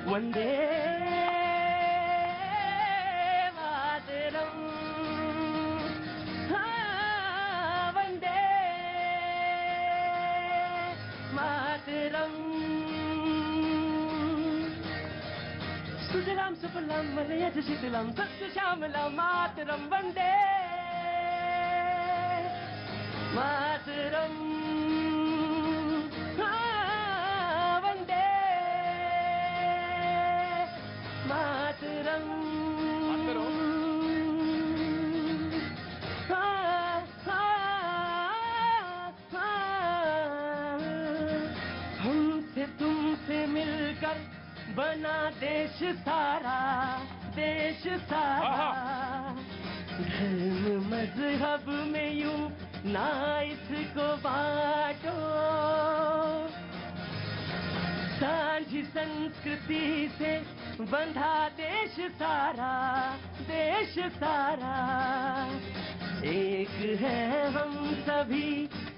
वंदे मातरम, हाँ, वंदे मातरम। सुजलाम सुफलाम मलयज शीतलम सस्य श्यामलाम मातरम वंदे मातरम, हाँ, वंदे मातरम, हाँ, हाँ, हाँ। हमसे तुमसे मिलकर बना देश सारा, देश सारा। धर्म मजहब में यूं ना इसको बांटो, सांझी संस्कृति से बंधा देश सारा, देश सारा। एक है हम सभी,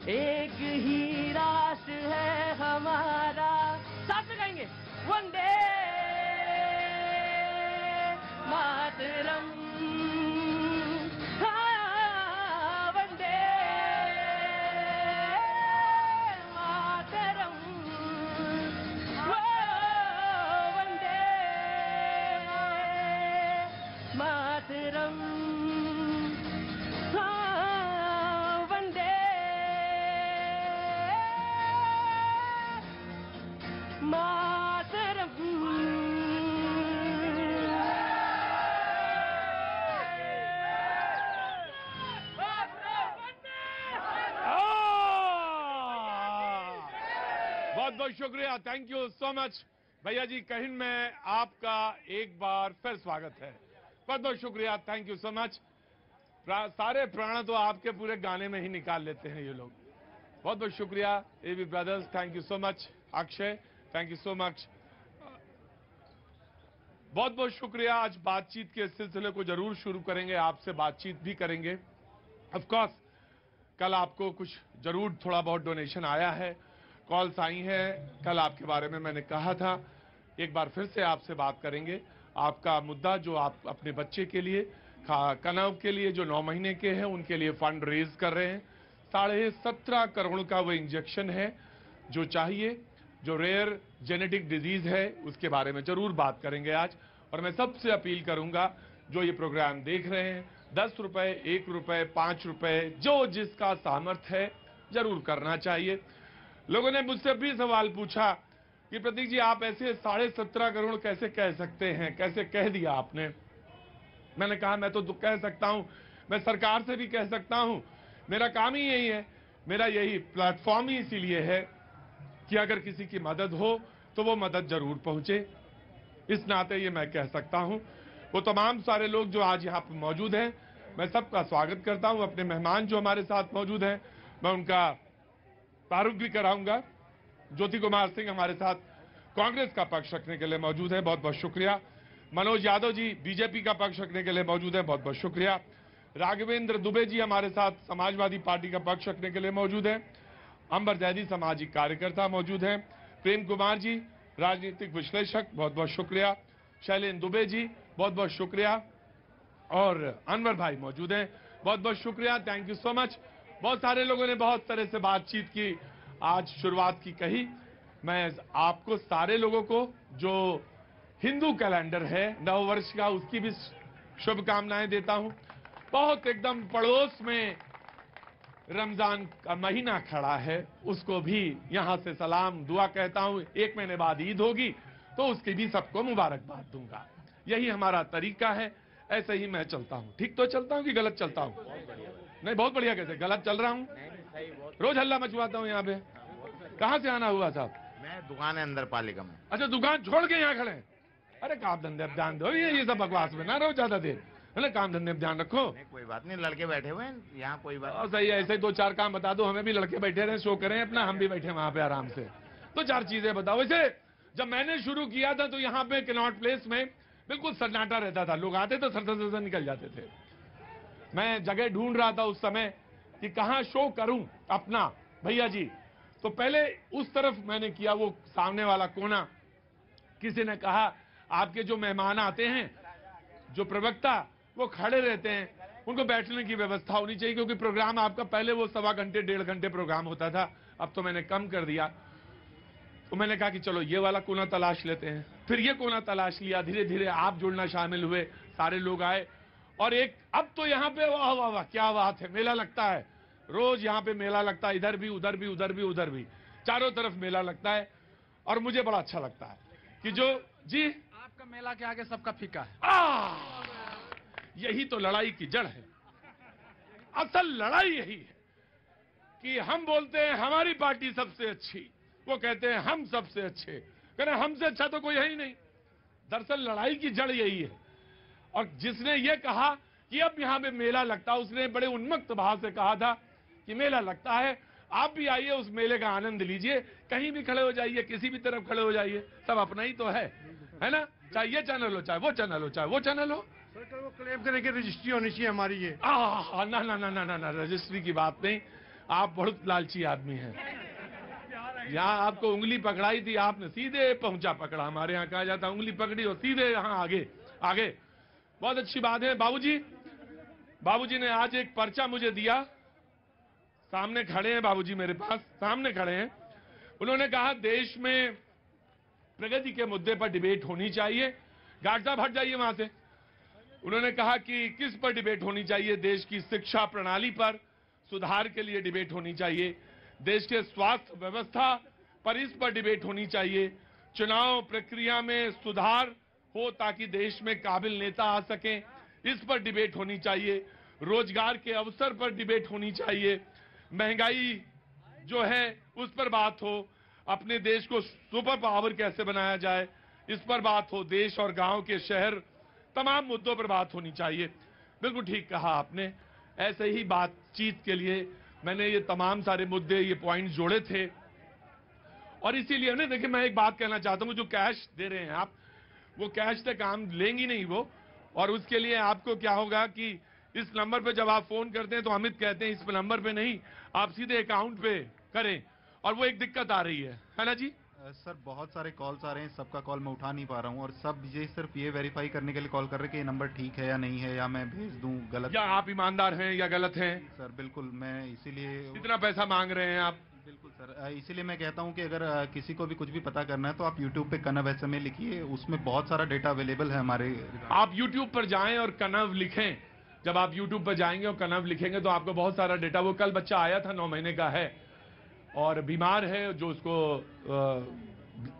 एक ही राष्ट्र है हमारा। साथ में गाएंगे वंदे मातरम, हाँ, वंदे मातरम, वो वंदे मातरम, हाँ, वंदे मातरम। बहुत बहुत शुक्रिया, थैंक यू सो मच भैया जी। कहिन में आपका एक बार फिर स्वागत है। बहुत बहुत शुक्रिया, थैंक यू सो मच। सारे प्राण तो आपके पूरे गाने में ही निकाल लेते हैं ये लोग। बहुत बहुत शुक्रिया AB brothers, thank you so much. Akshay, thank you so much. बहुत बहुत शुक्रिया। आज बातचीत के सिलसिले को जरूर शुरू करेंगे, आपसे बातचीत भी करेंगे। ऑफ कोर्स कल आपको कुछ जरूर थोड़ा बहुत डोनेशन आया है, कॉल्स आई हैं। कल आपके बारे में मैंने कहा था, एक बार फिर से आपसे बात करेंगे। आपका मुद्दा जो आप अपने बच्चे के लिए, कनव के लिए जो 9 महीने के हैं, उनके लिए फंड रेज कर रहे हैं। 17.5 करोड़ का वो इंजेक्शन है जो चाहिए, जो रेयर जेनेटिक डिजीज है, उसके बारे में जरूर बात करेंगे आज। और मैं सबसे अपील करूंगा जो ये प्रोग्राम देख रहे हैं, 10 रुपए, 1 रुपए, 5 रुपए, जो जिसका सामर्थ्य है जरूर करना चाहिए। लोगों ने मुझसे भी सवाल पूछा कि प्रतीक जी आप ऐसे 17.5 करोड़ कैसे कह सकते हैं, कैसे कह दिया आपने। मैंने कहा मैं तो कह सकता हूं, मैं सरकार से भी कह सकता हूं, मेरा काम ही यही है, मेरा यही प्लेटफॉर्म ही इसीलिए है कि अगर किसी की मदद हो तो वो मदद जरूर पहुंचे। इस नाते ये मैं कह सकता हूं। वो तमाम सारे लोग जो आज यहाँ पर मौजूद हैं, मैं सबका स्वागत करता हूं। अपने मेहमान जो हमारे साथ मौजूद हैं, मैं उनका तारुफ भी कराऊंगा। ज्योति कुमार सिंह हमारे साथ कांग्रेस का पक्ष रखने के लिए मौजूद है, बहुत बहुत शुक्रिया। मनोज यादव जी बीजेपी का पक्ष रखने के लिए मौजूद है, बहुत बहुत शुक्रिया। राघवेंद्र दुबे जी हमारे साथ समाजवादी पार्टी का पक्ष रखने के लिए मौजूद है। अंबर जैदी सामाजिक कार्यकर्ता मौजूद हैं। प्रेम कुमार जी राजनीतिक विश्लेषक, बहुत बहुत शुक्रिया। शैलेंद्र दुबे जी बहुत बहुत शुक्रिया। और अनवर भाई मौजूद हैं, बहुत बहुत शुक्रिया, थैंक यू सो मच। बहुत सारे लोगों ने बहुत तरह से बातचीत की, आज शुरुआत की कही। मैं आपको सारे लोगों को जो हिंदू कैलेंडर है नव वर्ष का, उसकी भी शुभकामनाएं देता हूं। बहुत एकदम पड़ोस में रमजान का महीना खड़ा है, उसको भी यहां से सलाम दुआ कहता हूं। 1 महीने बाद ईद होगी तो उसकी भी सबको मुबारकबाद दूंगा। यही हमारा तरीका है, ऐसे ही मैं चलता हूं। ठीक तो चलता हूं कि गलत चलता हूं? नहीं, बहुत बढ़िया। कैसे गलत चल रहा हूं? रोज हल्ला मचवाता हूं यहाँ पे। कहाँ से आना हुआ साहब? मैं दुकान है अंदर पालिका में। अच्छा, दुकान छोड़ के यहाँ खड़े हैं? अरे काम धंधे अब ध्यान दो, ये सब बकवास में ना रहो ज्यादा देर। है काम धंधे में ध्यान रखो। नहीं, कोई बात नहीं, लड़के बैठे हुए हैं यहाँ, कोई बात नहीं। सही है, ऐसे ही 2-4 काम बता दो हमें भी। लड़के बैठे रहे, शो करें अपना, हम भी बैठे वहां पे आराम से। 2-4 चीजें बताओ। वैसे जब मैंने शुरू किया था तो यहाँ पे कनॉट प्लेस में बिल्कुल सन्नाटा रहता था, लोग आते तो सर निकल जाते थे। मैं जगह ढूंढ रहा था उस समय कि कहां शो करूं अपना भैया जी। तो पहले उस तरफ मैंने किया, वो सामने वाला कोना, किसी ने कहा आपके जो मेहमान आते हैं, जो प्रवक्ता, वो खड़े रहते हैं, उनको बैठने की व्यवस्था होनी चाहिए, क्योंकि प्रोग्राम आपका पहले वो 1.25 घंटे 1.5 घंटे प्रोग्राम होता था, अब तो मैंने कम कर दिया। तो मैंने कहा कि चलो ये वाला कोना तलाश लेते हैं, फिर ये कोना तलाश लिया, धीरे धीरे आप जुड़ना शामिल हुए, सारे लोग आए, और एक अब तो यहाँ पे वाह वाह वाह क्या बात है, मेला लगता है, रोज यहाँ पे मेला लगता है, इधर भी उधर भी उधर भी उधर भी, चारों तरफ मेला लगता है, और मुझे बड़ा अच्छा लगता है कि जो जी आपका मेला के आगे सबका फीका है। यही तो लड़ाई की जड़ है, असल लड़ाई यही है कि हम बोलते हैं हमारी पार्टी सबसे अच्छी, वो कहते हैं हम सबसे अच्छे, कह रहे हमसे अच्छा तो कोई है ही नहीं। दरअसल लड़ाई की जड़ यही है। और जिसने ये कहा कि अब यहां पे मेला लगता है, उसने बड़े उन्मत्त भाव से कहा था कि मेला लगता है, आप भी आइए, उस मेले का आनंद लीजिए, कहीं भी खड़े हो जाइए, किसी भी तरफ खड़े हो जाइए, सब अपना ही तो है ना, चाहे ये चैनल हो, चाहे वो चैनल हो, चाहे वो चैनल हो। सरकार वो क्लेम करें कि रजिस्ट्री होनी चाहिए हमारी ये। ना ना ना ना ना ना, रजिस्ट्री की बात नहीं, आप बहुत लालची आदमी हैं। यहाँ आपको उंगली पकड़ाई थी, आपने सीधे पहुंचा पकड़ा, हमारे यहाँ कहा जाता उंगली पकड़ी और सीधे यहाँ आगे आगे। बहुत अच्छी बात है। बाबूजी ने आज एक पर्चा मुझे दिया, सामने खड़े हैं बाबूजी, मेरे पास सामने खड़े हैं। उन्होंने कहा देश में प्रगति के मुद्दे पर डिबेट होनी चाहिए। गार्ड साहब हट जाइए वहां से। उन्होंने कहा कि किस पर डिबेट होनी चाहिए, देश की शिक्षा प्रणाली पर सुधार के लिए डिबेट होनी चाहिए, देश के स्वास्थ्य व्यवस्था पर इस पर डिबेट होनी चाहिए, चुनाव प्रक्रिया में सुधार हो ताकि देश में काबिल नेता आ सकें, इस पर डिबेट होनी चाहिए, रोजगार के अवसर पर डिबेट होनी चाहिए, महंगाई जो है उस पर बात हो, अपने देश को सुपर पावर कैसे बनाया जाए इस पर बात हो, देश और गांव के शहर तमाम मुद्दों पर बात होनी चाहिए। बिल्कुल ठीक कहा आपने। ऐसे ही बातचीत के लिए मैंने ये तमाम सारे मुद्दे, ये पॉइंट जोड़े थे। और इसीलिए ना देखिए, मैं एक बात कहना चाहता हूं, जो कैश दे रहे हैं आप, वो कैश से काम लेंगी नहीं वो। और उसके लिए आपको क्या होगा कि इस नंबर पे जब आप फोन करते हैं तो अमित कहते हैं इस नंबर पे नहीं, आप सीधे अकाउंट पे करें। और वो एक दिक्कत आ रही है ना जी? सर बहुत सारे कॉल्स आ रहे हैं, सबका कॉल मैं उठा नहीं पा रहा हूं, और सब ये सिर्फ ये वेरीफाई करने के लिए कॉल कर रहे हैं कि ये नंबर ठीक है या नहीं है, या मैं भेज दूं गलत, या आप ईमानदार हैं या गलत हैं। सर बिल्कुल, मैं इसीलिए कितना पैसा मांग रहे हैं आप? बिल्कुल सर, इसीलिए मैं कहता हूं कि अगर किसी को भी कुछ भी पता करना है तो आप यूट्यूब पे कनव SMA लिखिए, उसमें बहुत सारा डेटा अवेलेबल है हमारे। आप यूट्यूब पर जाएं और कनव लिखें। जब आप यूट्यूब पर जाएंगे और कनव लिखेंगे तो आपको बहुत सारा डेटा, वो कल बच्चा आया था 9 महीने का है और बीमार है, जो उसको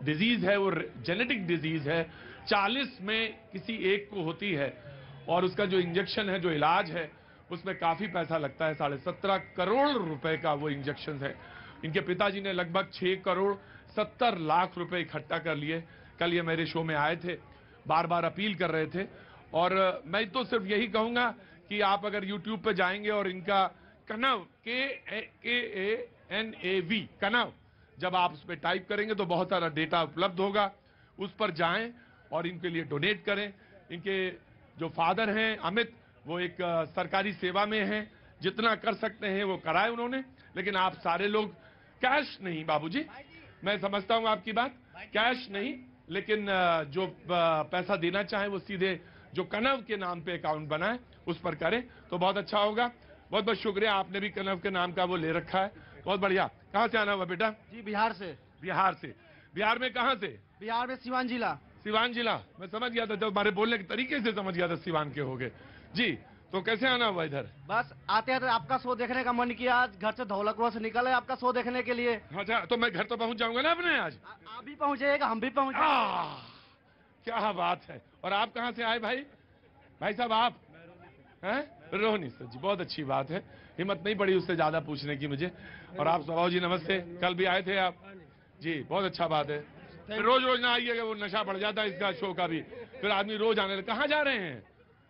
डिजीज है, वो जेनेटिक डिजीज है, 40 में किसी एक को होती है, और उसका जो इंजेक्शन है, जो इलाज है, उसमें काफी पैसा लगता है। 17.5 करोड़ रुपए का वो इंजेक्शन है। इनके पिताजी ने लगभग 6 करोड़ 70 लाख रुपए इकट्ठा कर लिए। कल ये मेरे शो में आए थे, बार बार अपील कर रहे थे। और मैं तो सिर्फ यही कहूंगा कि आप अगर यूट्यूब पे जाएंगे और इनका कनव KANAV कनव जब आप उस पर टाइप करेंगे तो बहुत सारा डेटा उपलब्ध होगा, उस पर जाएं और इनके लिए डोनेट करें। इनके जो फादर हैं अमित, वो एक सरकारी सेवा में हैं, जितना कर सकते हैं वो कराए उन्होंने। लेकिन आप सारे लोग कैश नहीं, बाबूजी मैं समझता हूं आपकी बात, कैश नहीं, लेकिन जो पैसा देना चाहे वो सीधे जो कनव के नाम पे अकाउंट बनाए उस पर करें तो बहुत अच्छा होगा। बहुत बहुत शुक्रिया, आपने भी कनव के नाम का वो ले रखा है, बहुत बढ़िया। कहाँ से आना हुआ बेटा? जी बिहार से। बिहार से? बिहार में कहाँ से? बिहार में सिवान जिला। सिवान जिला, मैं समझ गया था, जब हमारे बोलने के तरीके से समझ गया था सिवान के हो गए जी। तो कैसे आना हुआ इधर? बस आते आते आपका शो देखने का मन किया, आज घर से धौलकपुर से निकले आपका शो देखने के लिए। अच्छा, तो मैं घर तो पहुंच जाऊंगा ना अपने आज? आप भी पहुंचेगा, हम भी पहुंचे। क्या बात है। और आप कहाँ से आए भाई? भाई साहब आप हैं? रोहिणी सर जी, बहुत अच्छी बात है, हिम्मत नहीं पड़ी उससे ज्यादा पूछने की मुझे। और आप स्वभाव जी नमस्ते, कल भी आए थे आप जी, बहुत अच्छा बात है। फिर रोज रोज ना आइएगा, वो नशा बढ़ जाता है इसका शो का भी, फिर आदमी रोज आने लगे। कहाँ जा रहे हैं?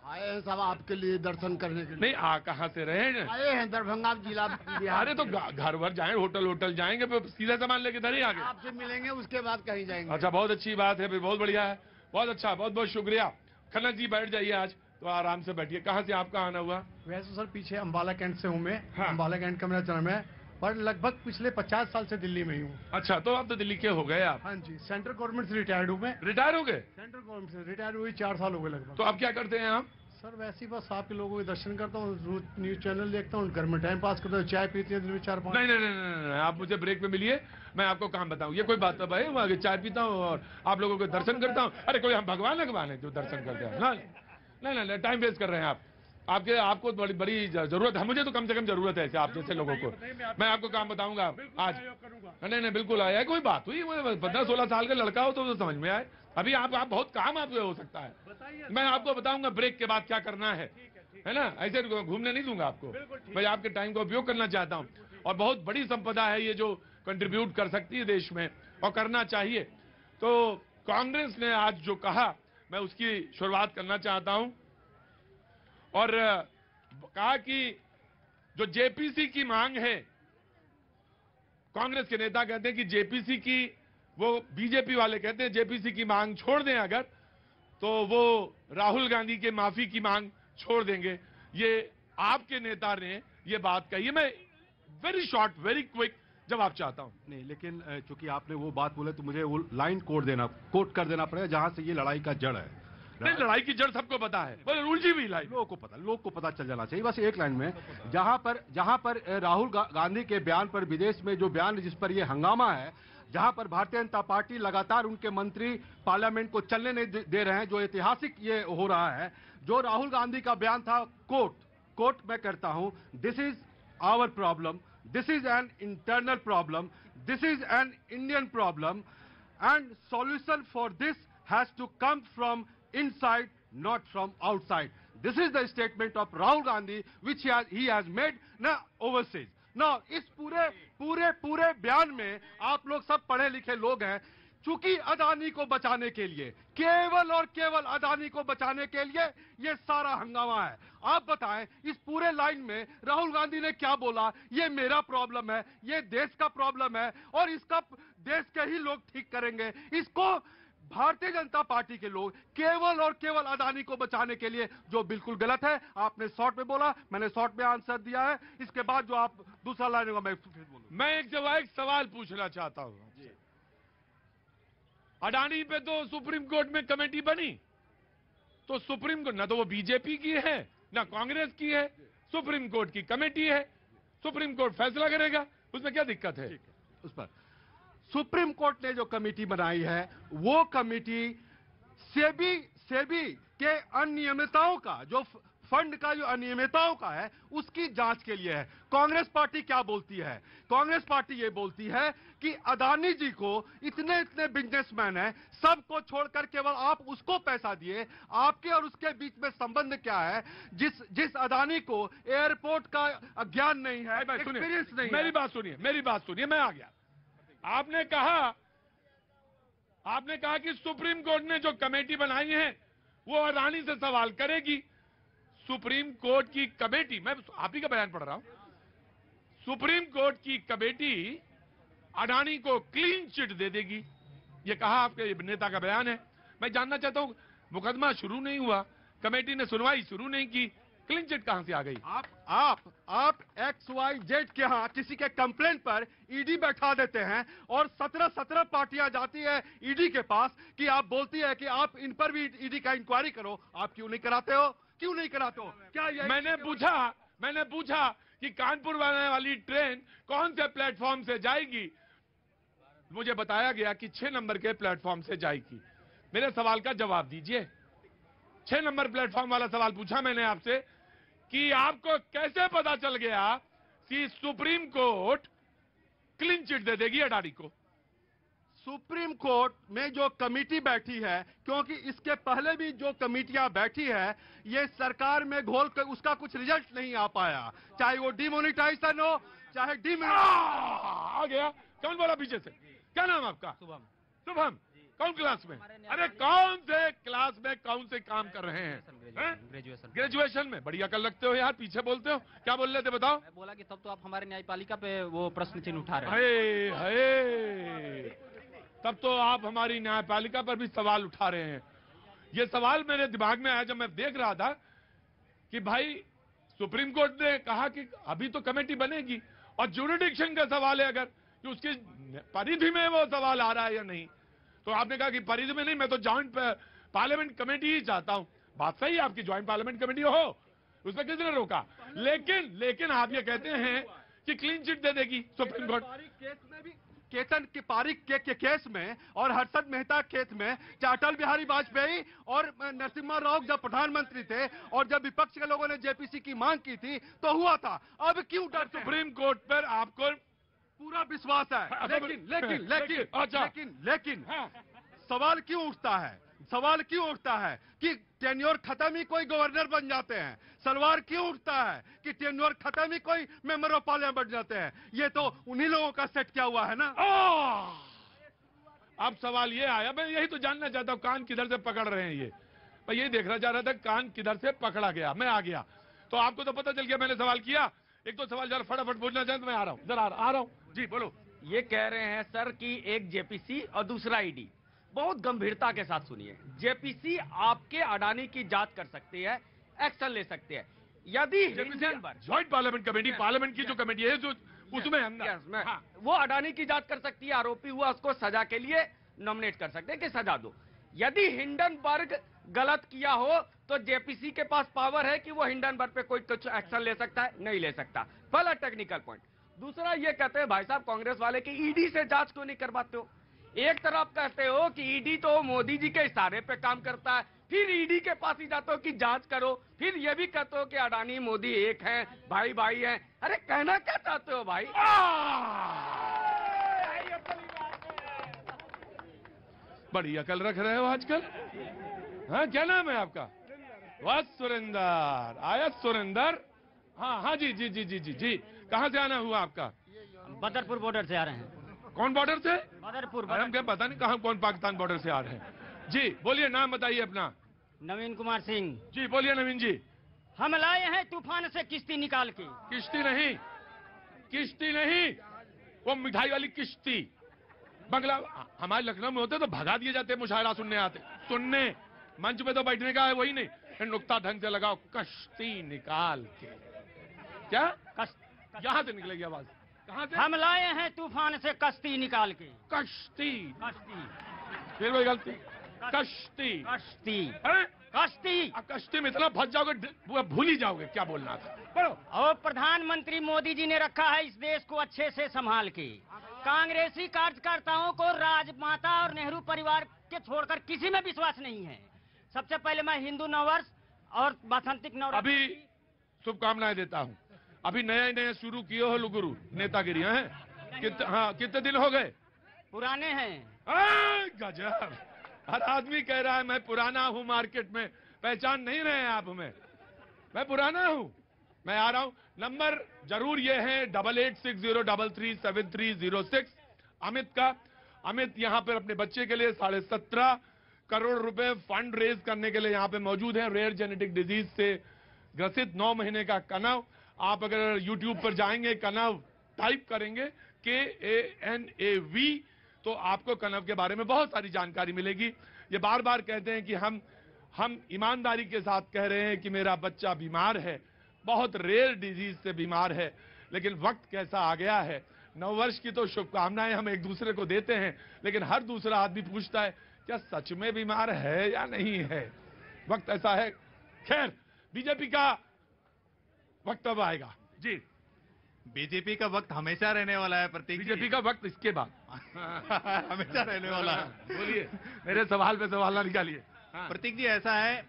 आए हैं सब आपके लिए दर्शन करने के लिए। नहीं कहाँ से रहे हैं? आए हैं दरभंगा जिला बिहार। अरे तो घर भर जाए, होटल जाएंगे, फिर सीधा सामान लेके इधर ही आगे आपसे मिलेंगे, उसके बाद कहीं जाएंगे। अच्छा, बहुत अच्छी बात है, फिर बहुत बढ़िया है, बहुत अच्छा, बहुत बहुत शुक्रिया। खन्ना जी बैठ जाइए, आज तो आराम से बैठिए। कहाँ से आपका आना हुआ? वैसे सर पीछे अम्बाला कैंट से हूँ मैं। हाँ। अम्बाला कैंट का मेरा जन्म है, पर लगभग पिछले 50 साल से दिल्ली में ही हूँ। अच्छा, तो आप तो दिल्ली के हो गए आप। हाँ जी, सेंट्रल गवर्नमेंट से रिटायर्ड हूँ मैं। रिटायर हो गए? सेंट्रल गवर्नमेंट से रिटायर हुई 4 साल हो गए लगभग। तो अब क्या करते हैं आप? सर वैसे ही बस आपके लोगों के दर्शन करता हूँ, रोज न्यूज चैनल देखता हूँ, घर में टाइम पास करता हूँ, चाय पीते हैं दिन में 4-5। नहीं नहीं नहीं नहीं नहीं, आप मुझे ब्रेक में मिलिए, मैं आपको काम बताऊं। ये कोई बात है भाई? मैं आगे चाय पीता हूँ और आप लोगों के दर्शन करता हूँ। अरे कोई हम भगवान है जो दर्शन करते हैं? नहीं नहीं, टाइम वेस्ट कर रहे हैं आप। आपको बड़ी बड़ी जरूरत है, मुझे तो कम से कम जरूरत है ऐसे आप जैसे लोगों को। मैं आपको काम बताऊंगा आज। नहीं नहीं, बिल्कुल आया। कोई बात हुई, 15-16 साल का लड़का हो तो समझ में आए। अभी आप बहुत काम आपको हो सकता है। मैं आपको बताऊंगा ब्रेक के बाद क्या करना है ना? ऐसे घूमने नहीं दूंगा आपको। मैं आपके टाइम का उपयोग करना चाहता हूं, और बहुत बड़ी संपदा है ये जो कंट्रीब्यूट कर सकती है देश में, और करना चाहिए। तो कांग्रेस ने आज जो कहा, मैं उसकी शुरुआत करना चाहता हूं। और कहा कि जो जेपीसी की मांग है, कांग्रेस के नेता कहते हैं कि जेपीसी की, वो बीजेपी वाले कहते हैं जेपीसी की मांग छोड़ दें अगर, तो वो राहुल गांधी के माफी की मांग छोड़ देंगे। ये आपके नेता ने ये बात कही है। मैं वेरी शॉर्ट, वेरी क्विक जवाब चाहता हूं। नहीं, लेकिन चूंकि आपने वो बात बोले तो मुझे वो लाइन कोट कर देना पड़ेगा जहां से ये लड़ाई का जड़ है। नहीं, लड़ाई की जड़ सबको पता है, बोले उलझी हुई लाइन। लोग को पता चल जाना चाहिए। बस एक लाइन में, जहां पर राहुल गांधी के बयान पर, विदेश में जो बयान जिस पर ये हंगामा है, जहां पर भारतीय जनता पार्टी लगातार उनके मंत्री पार्लियामेंट को चलने नहीं दे रहे हैं, जो ऐतिहासिक ये हो रहा है। जो राहुल गांधी का बयान था, कोट मैं करता हूं, this is our problem, this is an internal problem, this is an Indian problem, and solution for this has to come from inside, not from outside. This is the statement of Rahul Gandhi, which he has made now overseas. Now, इस पूरे बयान में आप लोग सब पढ़े लिखे लोग हैं। चूंकि अदानी को बचाने के लिए, केवल और केवल अदानी को बचाने के लिए ये सारा हंगामा है। आप बताएं, इस पूरे लाइन में राहुल गांधी ने क्या बोला? ये मेरा प्रॉब्लम है, ये देश का प्रॉब्लम है, और इसका देश के ही लोग ठीक करेंगे। इसको भारतीय जनता पार्टी के लोग केवल और केवल अदानी को बचाने के लिए, जो बिल्कुल गलत है। आपने शॉर्ट में बोला, मैंने शॉर्ट में आंसर दिया है। इसके बाद जो आप दूसरा लाइन होगा मैं फिर बोलूंगा। मैं एक सवाल पूछना चाहता हूं। अडानी पे तो सुप्रीम कोर्ट में कमेटी बनी, तो सुप्रीम कोर्ट ना तो वो बीजेपी की है ना कांग्रेस की है, सुप्रीम कोर्ट की कमेटी है, सुप्रीम कोर्ट फैसला करेगा, उसमें क्या दिक्कत है? उस पर सुप्रीम कोर्ट ने जो कमेटी बनाई है, वो कमेटी सेबी के अनियमितताओं का, जो फंड का जो अनियमितताओं का है, उसकी जांच के लिए है। कांग्रेस पार्टी क्या बोलती है? कांग्रेस पार्टी ये बोलती है कि अदानी जी को इतने बिजनेसमैन हैं, सबको छोड़कर केवल आप उसको पैसा दिए। आपके और उसके बीच में संबंध क्या है? जिस अदानी को एयरपोर्ट का ज्ञान नहीं है, एक्सपीरियंस नहीं है। मेरी बात सुनिए, मैं आ गया। आपने कहा कि सुप्रीम कोर्ट ने जो कमेटी बनाई है वो अडानी से सवाल करेगी। सुप्रीम कोर्ट की कमेटी, मैं आप ही का बयान पढ़ रहा हूं, सुप्रीम कोर्ट की कमेटी अडानी को क्लीन चिट दे देगी। ये कहा आपके नेता का बयान है। मैं जानना चाहता हूं, मुकदमा शुरू नहीं हुआ, कमेटी ने सुनवाई शुरू नहीं की, क्लीन चिट कहां से आ गई? आप XYZ के यहां किसी के कंप्लेंट पर ईडी बैठा देते हैं, और 17 पार्टियां जाती है ईडी के पास कि आप बोलती है कि आप इन पर भी ईडी का इंक्वायरी करो। आप क्यों नहीं कराते हो? क्या ये? मैंने पूछा कि कानपुर वाली ट्रेन कौन से प्लेटफॉर्म से जाएगी? मुझे बताया गया कि 6 नंबर के प्लेटफॉर्म से जाएगी। मेरे सवाल का जवाब दीजिए। 6 नंबर प्लेटफॉर्म वाला सवाल पूछा मैंने आपसे कि आपको कैसे पता चल गया कि सुप्रीम कोर्ट क्लीन चिट दे देगी अडानी को? सुप्रीम कोर्ट में जो कमेटी बैठी है, क्योंकि इसके पहले भी जो कमेटियां बैठी है, ये सरकार में घोल कर उसका कुछ रिजल्ट नहीं आ पाया, चाहे वो डिमोनिटाइजेशन हो, चाहे आ गया। कौन बोला पीछे से? क्या नाम आपका? शुभम। कौन क्लास में? अरे कौन से क्लास में कौन से काम कर रहे हैं? ग्रेजुएशन में। बढ़िया कर लगते हो यार, पीछे बोलते हो। क्या बोल रहे थे बताओ? मैं बोला कि तब तो आप हमारे न्यायपालिका पे वो प्रश्न चिन्ह उठा रहे हैं। तब तो आप हमारी न्यायपालिका पर भी सवाल उठा रहे हैं। ये सवाल मेरे दिमाग में आया जब मैं देख रहा था कि भाई सुप्रीम कोर्ट ने कहा कि अभी तो कमेटी बनेगी, और ज्यूरिडिक्शन का सवाल है अगर कि उसकी परिधि में वो सवाल आ रहा है या नहीं, तो आपने कहा कि परिधि में नहीं, मैं तो जॉइंट पार्लियामेंट कमेटी ही चाहता हूं। बात सही है आपकी, जॉइंट पार्लियामेंट कमेटी हो, उसमें किसने रोका? लेकिन आप ये कहते हैं कि क्लीन चिट दे देगी सुप्रीम कोर्ट। केस में भी केतन के पारिक के केस में और हर्षद मेहता केस में अटल बिहारी वाजपेयी और नरसिम्हा राव जब प्रधानमंत्री थे और जब विपक्ष के लोगों ने जेपीसी की मांग की थी तो हुआ था। अब क्यों डर? सुप्रीम कोर्ट पर आपको पूरा विश्वास है, लेकिन सवाल क्यों उठता है कि टेन्योर खत्म ही कोई गवर्नर बन जाते हैं? सवाल क्यों उठता है कि टेन्योर खत्म ही कोई मेंबर ऑफ पार्लियामेंट बन जाते हैं? ये तो उन्हीं लोगों का सेट किया हुआ है ना। अब सवाल ये आया, मैं यही तो जानना चाहता हूं, कान किधर से पकड़ रहे हैं ये? मैं यही देखना चाह रहा था कान किधर से पकड़ा गया। मैं आ गया तो आपको तो पता चल गया मैंने सवाल किया। एक तो सवाल जरा फटाफट पूछना चाहता, मैं आ रहा हूं, जरा आ रहा हूं जी, बोलो। ये कह रहे हैं सर कि एक जेपीसी और दूसरा ईडी। बहुत गंभीरता के साथ सुनिए, जेपीसी आपके अडानी की जांच कर सकती है, एक्शन ले सकती है। यदि Hindenburg joint parliament committee, parliament की जो कमेटी है जो उसमें अंदर वो अडानी की जांच कर सकती है, आरोपी हुआ उसको सजा के लिए नॉमिनेट कर सकते हैं कि सजा दो। यदि हिंडनबर्ग गलत किया हो तो जेपीसी के पास पावर है कि वो हिंडनबर्ग पे कोई कुछ एक्शन ले सकता है? नहीं ले सकता। पहला टेक्निकल पॉइंट। दूसरा ये कहते हैं भाई साहब कांग्रेस वाले कि ईडी से जांच क्यों नहीं करवाते हो? एक तरफ कहते हो कि ईडी तो मोदी जी के इशारे पे काम करता है, फिर ईडी के पास ही जाते हो कि जांच करो, फिर ये भी कहते हो कि अडानी मोदी एक हैं, भाई भाई हैं। अरे कहना क्या चाहते हो भाई? बड़ी अकल रख रहे हो आजकल। हाँ, क्या नाम है आपका? वाह सुरेंदर, आया सुरेंदर। हाँ जी जी जी जी जी जी, कहाँ से आना हुआ आपका? बदरपुर बॉर्डर से आ रहे हैं। कौन बॉर्डर से? बदरपुर। हम क्या पता नहीं कहाँ कौन पाकिस्तान बॉर्डर से आ रहे हैं। जी बोलिए, नाम बताइए अपना। नवीन कुमार सिंह। जी बोलिए नवीन जी। हम लाए हैं तूफान से किश्ती निकाल के। किश्ती नहीं, वो मिठाई वाली किश्ती। बंगला हमारे लखनऊ में होते तो भगा दिए जाते, मुशायरा सुनने मंच पे तो बैठने का है, वही नहीं। नुक्ता ढंग से लगाओ, कश्ती निकाल के। क्या यहाँ से निकलेगी आवाज? कहाँ से? हम लाए हैं तूफान से कश्ती निकाल के। कश्ती फिर वही गलती, कश्ती कश्ती में इतना फंस जाओगे भूल ही जाओगे क्या बोलना था। पढ़ो। और प्रधानमंत्री मोदी जी ने रखा है इस देश को अच्छे से संभाल के। कांग्रेसी कार्यकर्ताओं को राजमाता और नेहरू परिवार के छोड़कर किसी में विश्वास नहीं है। सबसे पहले मैं हिंदू नववर्ष और बसंतिक नववर्ष अभी शुभकामनाएं देता हूँ। अभी नए शुरू किए हो गुरु नेतागिरी हैं? कितने दिन हो गए? पुराने हैं। गजब, हर आदमी कह रहा है मैं पुराना हूँ, मार्केट में पहचान नहीं रहे हैं आप हमें। मैं पुराना हूँ, मैं आ रहा हूँ। नंबर जरूर ये है 8860337306 अमित का। अमित यहाँ पर अपने बच्चे के लिए 17.5 करोड़ रुपए फंड रेज करने के लिए यहाँ पे मौजूद है। रेयर जेनेटिक डिजीज से ग्रसित 9 महीने का कनव। आप अगर YouTube पर जाएंगे, कनव टाइप करेंगे KANAV, तो आपको कनव के बारे में बहुत सारी जानकारी मिलेगी। ये बार बार कहते हैं कि हम ईमानदारी के साथ कह रहे हैं कि मेरा बच्चा बीमार है, बहुत रेयर डिजीज से बीमार है, लेकिन वक्त कैसा आ गया है। 9 वर्ष की तो शुभकामनाएं हम एक दूसरे को देते हैं, लेकिन हर दूसरा आदमी पूछता है क्या सच में बीमार है या नहीं है। वक्त ऐसा है। खैर, बीजेपी का वक्त अब आएगा जी। बीजेपी का वक्त हमेशा रहने वाला है प्रतीक। बीजेपी का वक्त इसके बाद हमेशा रहने वाला है। बोलिए, मेरे सवाल पे सवाल ना निकालिए। प्रतीक जी, ऐसा है,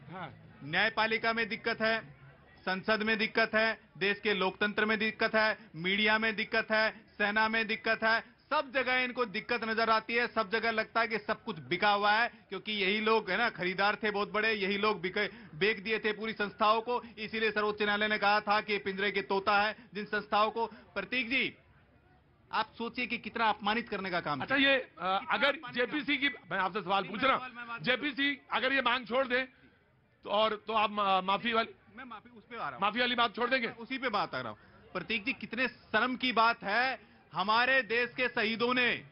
न्यायपालिका में दिक्कत है, संसद में दिक्कत है, देश के लोकतंत्र में दिक्कत है, मीडिया में दिक्कत है, सेना में दिक्कत है, सब जगह इनको दिक्कत नजर आती है। सब जगह लगता है कि सब कुछ बिका हुआ है, क्योंकि यही लोग है ना खरीदार थे बहुत बड़े, यही लोग बेच दिए थे पूरी संस्थाओं को। इसीलिए सर्वोच्च न्यायालय ने कहा था कि पिंजरे के तोता है जिन संस्थाओं को। प्रतीक जी, आप सोचिए कि कितना अपमानित करने का काम। अच्छा, ये अगर जेपीसी की, मैं आपसे सवाल पूछ रहा हूँ, जेपीसी अगर ये मांग छोड़ दे तो आप माफी वाली, मैं उस पे आ रहा हूँ, माफी वाली बात छोड़ देंगे? उसी पे बात आ रहा हूँ। प्रतीक जी, कितने शर्म की बात है, हमारे देश के शहीदों ने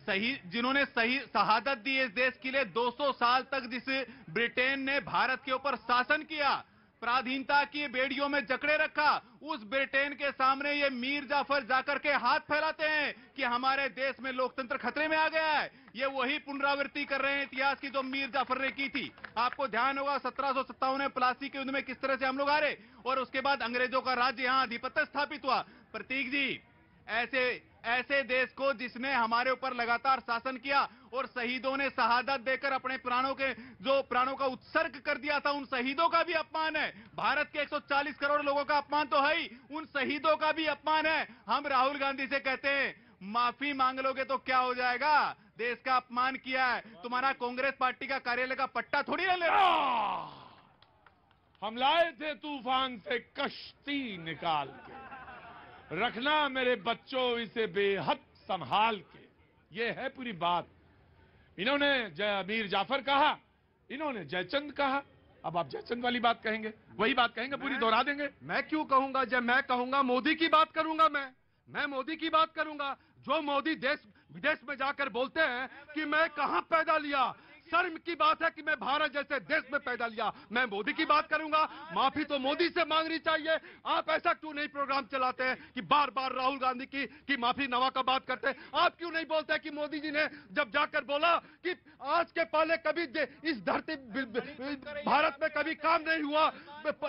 जिन्होंने शहादत दी इस देश के लिए, 200 साल तक जिस ब्रिटेन ने भारत के ऊपर शासन किया, पराधीनता की बेड़ियों में जकड़े रखा, उस ब्रिटेन के सामने ये मीर जाफर जाकर के हाथ फैलाते हैं कि हमारे देश में लोकतंत्र खतरे में आ गया है। ये वही पुनरावृत्ति कर रहे हैं इतिहास की जो मीर जाफर ने की थी। आपको ध्यान होगा 1757 में प्लासी के युद्ध में किस तरह से हम लोग हारे और उसके बाद अंग्रेजों का राज्य यहां आधिपत्य स्थापित हुआ। प्रतीक जी, ऐसे देश को जिसने हमारे ऊपर लगातार शासन किया और शहीदों ने शहादत देकर अपने प्राणों का उत्सर्ग कर दिया था, उन शहीदों का भी अपमान है। भारत के 140 करोड़ लोगों का अपमान तो है ही, उन शहीदों का भी अपमान है। हम राहुल गांधी से कहते हैं माफी मांग लोगे तो क्या हो जाएगा, देश का अपमान किया है, तुम्हारा कांग्रेस पार्टी का कार्यालय का पट्टा थोड़ी ना ले रहा। हम लाए थे तूफान से कश्ती निकाल के, रखना मेरे बच्चों इसे बेहद संभाल के। ये है पूरी बात। इन्होंने मीर जाफर कहा, इन्होंने जयचंद कहा, अब आप जयचंद वाली बात कहेंगे, वही बात कहेंगे, पूरी दोहरा देंगे। मैं क्यों कहूंगा, जब मैं कहूंगा मोदी की बात करूंगा, मैं मोदी की बात करूंगा। जो मोदी देश विदेश में जाकर बोलते हैं कि मैं कहां पैदा लिया, शर्म की बात है कि मैं भारत जैसे देश में पैदा लिया। मैं मोदी की बात करूंगा, माफी तो मोदी से मांगनी चाहिए। आप ऐसा क्यों नहीं प्रोग्राम चलाते हैं कि बार बार राहुल गांधी की माफी नवा का बात करते हैं? आप क्यों नहीं बोलते कि मोदी जी ने जब जाकर बोला कि आज के पहले कभी इस धरती भारत में कभी काम नहीं हुआ,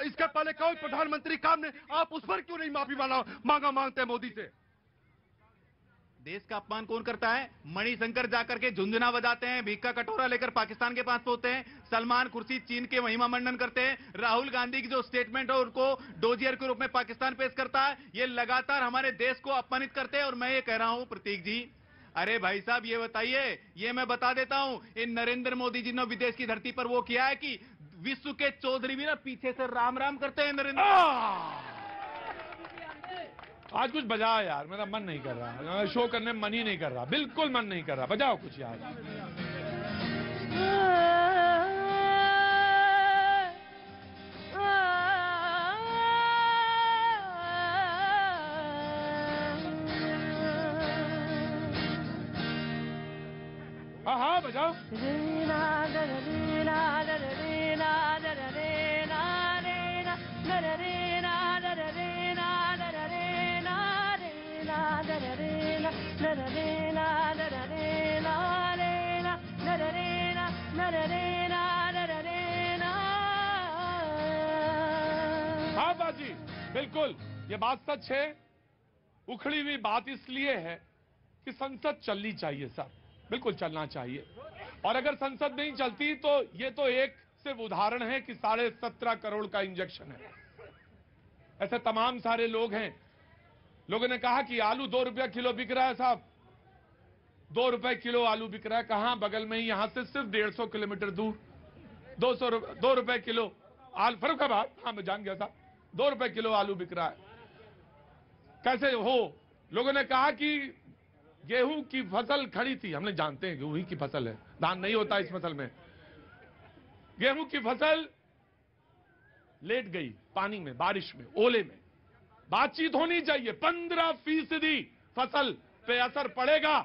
इसके पहले कोई प्रधानमंत्री काम नहीं, आप उस पर क्यों नहीं माफी मांगते हैं मोदी से? देश का अपमान कौन करता है? मणिशंकर जाकर के झुंझुना बजाते हैं, भीख का कटोरा लेकर पाकिस्तान के पास पहुंचते हैं, सलमान खुर्शीद चीन के महिमा मंडन करते हैं, राहुल गांधी की जो स्टेटमेंट है उनको डोजियर के रूप में पाकिस्तान पेश करता है। ये लगातार हमारे देश को अपमानित करते हैं। और मैं ये कह रहा हूं प्रतीक जी, अरे भाई साहब ये बताइए, ये मैं बता देता हूं, इन नरेंद्र मोदी जी ने विदेश की धरती पर वो किया है कि विश्व के चौधरी भी ना पीछे से राम राम करते हैं नरेंद्र। आज कुछ बजाओ यार, मेरा मन नहीं कर रहा, शो करने में मन ही नहीं कर रहा, बिल्कुल मन नहीं कर रहा, बजाओ कुछ यार। हाँ बजाओ। हाँ बाजी, बिल्कुल ये बात सच है। उखड़ी हुई बात इसलिए है कि संसद चलनी चाहिए सर, बिल्कुल चलना चाहिए। और अगर संसद नहीं चलती तो ये तो एक सिर्फ उदाहरण है कि 17.5 करोड़ का इंजेक्शन है। ऐसे तमाम सारे लोग हैं। लोगों ने कहा कि आलू 2 रुपया किलो बिक रहा है साहब, 2 रुपए किलो आलू बिक रहा है। कहां? बगल में ही, यहां से सिर्फ 150 किलोमीटर दूर 2 रुपए किलो फर्रुखाबाद। हाँ मैं जान गया था, 2 रुपए किलो आलू बिक रहा है। कैसे हो? लोगों ने कहा कि गेहूं की फसल खड़ी थी, हमने जानते हैं गेहूं की फसल है, धान नहीं होता इस फसल में। गेहूं की फसल लेट गई पानी में, बारिश में, ओले में। बातचीत होनी चाहिए। 15% फसल पे असर पड़ेगा।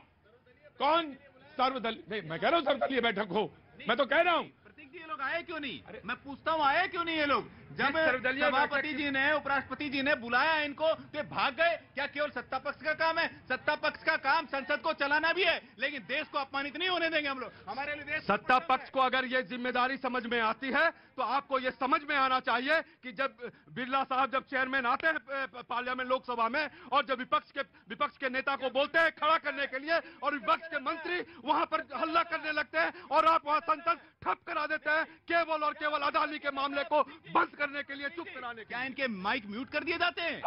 कौन? सर्वदलीय, मैं कह रहा हूं सर्वदलीय बैठक हो, मैं तो कह रहा हूं। प्रतीक जी ये लोग आए क्यों नहीं? मैं पूछता हूं आए क्यों नहीं ये लोग? जब सभापति जी ने, उपराष्ट्रपति जी ने बुलाया इनको तो ये भाग गए। क्या केवल सत्ता पक्ष का काम है? सत्ता पक्ष का काम संसद को चलाना भी है, लेकिन देश को अपमानित नहीं होने देंगे हम लोग। हमारे लिए देश, सत्ता पक्ष को अगर ये जिम्मेदारी समझ में आती है तो आपको ये समझ में आना चाहिए कि जब बिरला साहब जब चेयरमैन आते हैं पार्लियामेंट लोकसभा में और जब विपक्ष के नेता को बोलते हैं खड़ा करने के लिए और विपक्ष के मंत्री वहां पर हल्ला करने लगते हैं और आप वहां संसद ठप करा देते हैं केवल और केवल अदानी के मामले को बंद करने के लिए, चुप कराने के। क्या इनके माइक म्यूट कर दिए जाते हैं?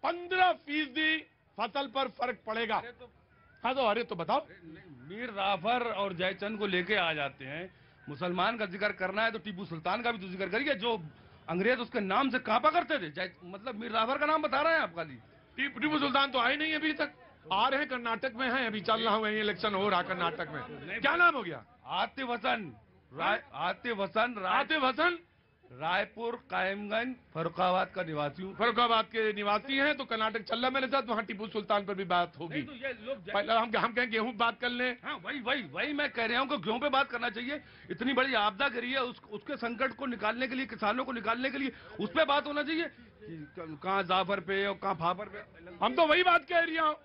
15% फसल पर फर्क पड़ेगा। हाँ तो अरे तो बताओ। मीर जाफर और जयचंद को लेके आ जाते हैं। मुसलमान का जिक्र करना है तो टीपू सुल्तान का भी तो जिक्र करिए, जो अंग्रेज उसके नाम से कांपा करते थे। मतलब मीर जाफर का नाम बता रहे हैं आप खाली। टीपू सुल्तान तो आए नहीं अभी तक। आ रहे हैं, कर्नाटक में हैं, अभी चल रहा हूँ, इलेक्शन हो रहा कर्नाटक में। क्या नाम हो गया? आतिफ हसन। रायपुर, कायमगंज, फरुखाबाद का निवासी हूँ। फरुखाबाद के निवासी हैं, तो कर्नाटक चल रहा मेरे साथ, वहाँ टीपू सुल्तान पर भी बात होगी। तो ये लोग पहले हम कहें गेहूं बात कर लें। हाँ, वही मैं कह रहा हूँ कि गेहूं पे बात करना चाहिए। इतनी बड़ी आपदा गिरी है, उसके संकट को निकालने के लिए, किसानों को निकालने के लिए उस पर बात होना चाहिए। कहाँ जाफर पे और कहाँ फाफर पे। हम तो वही बात कह रही हूँ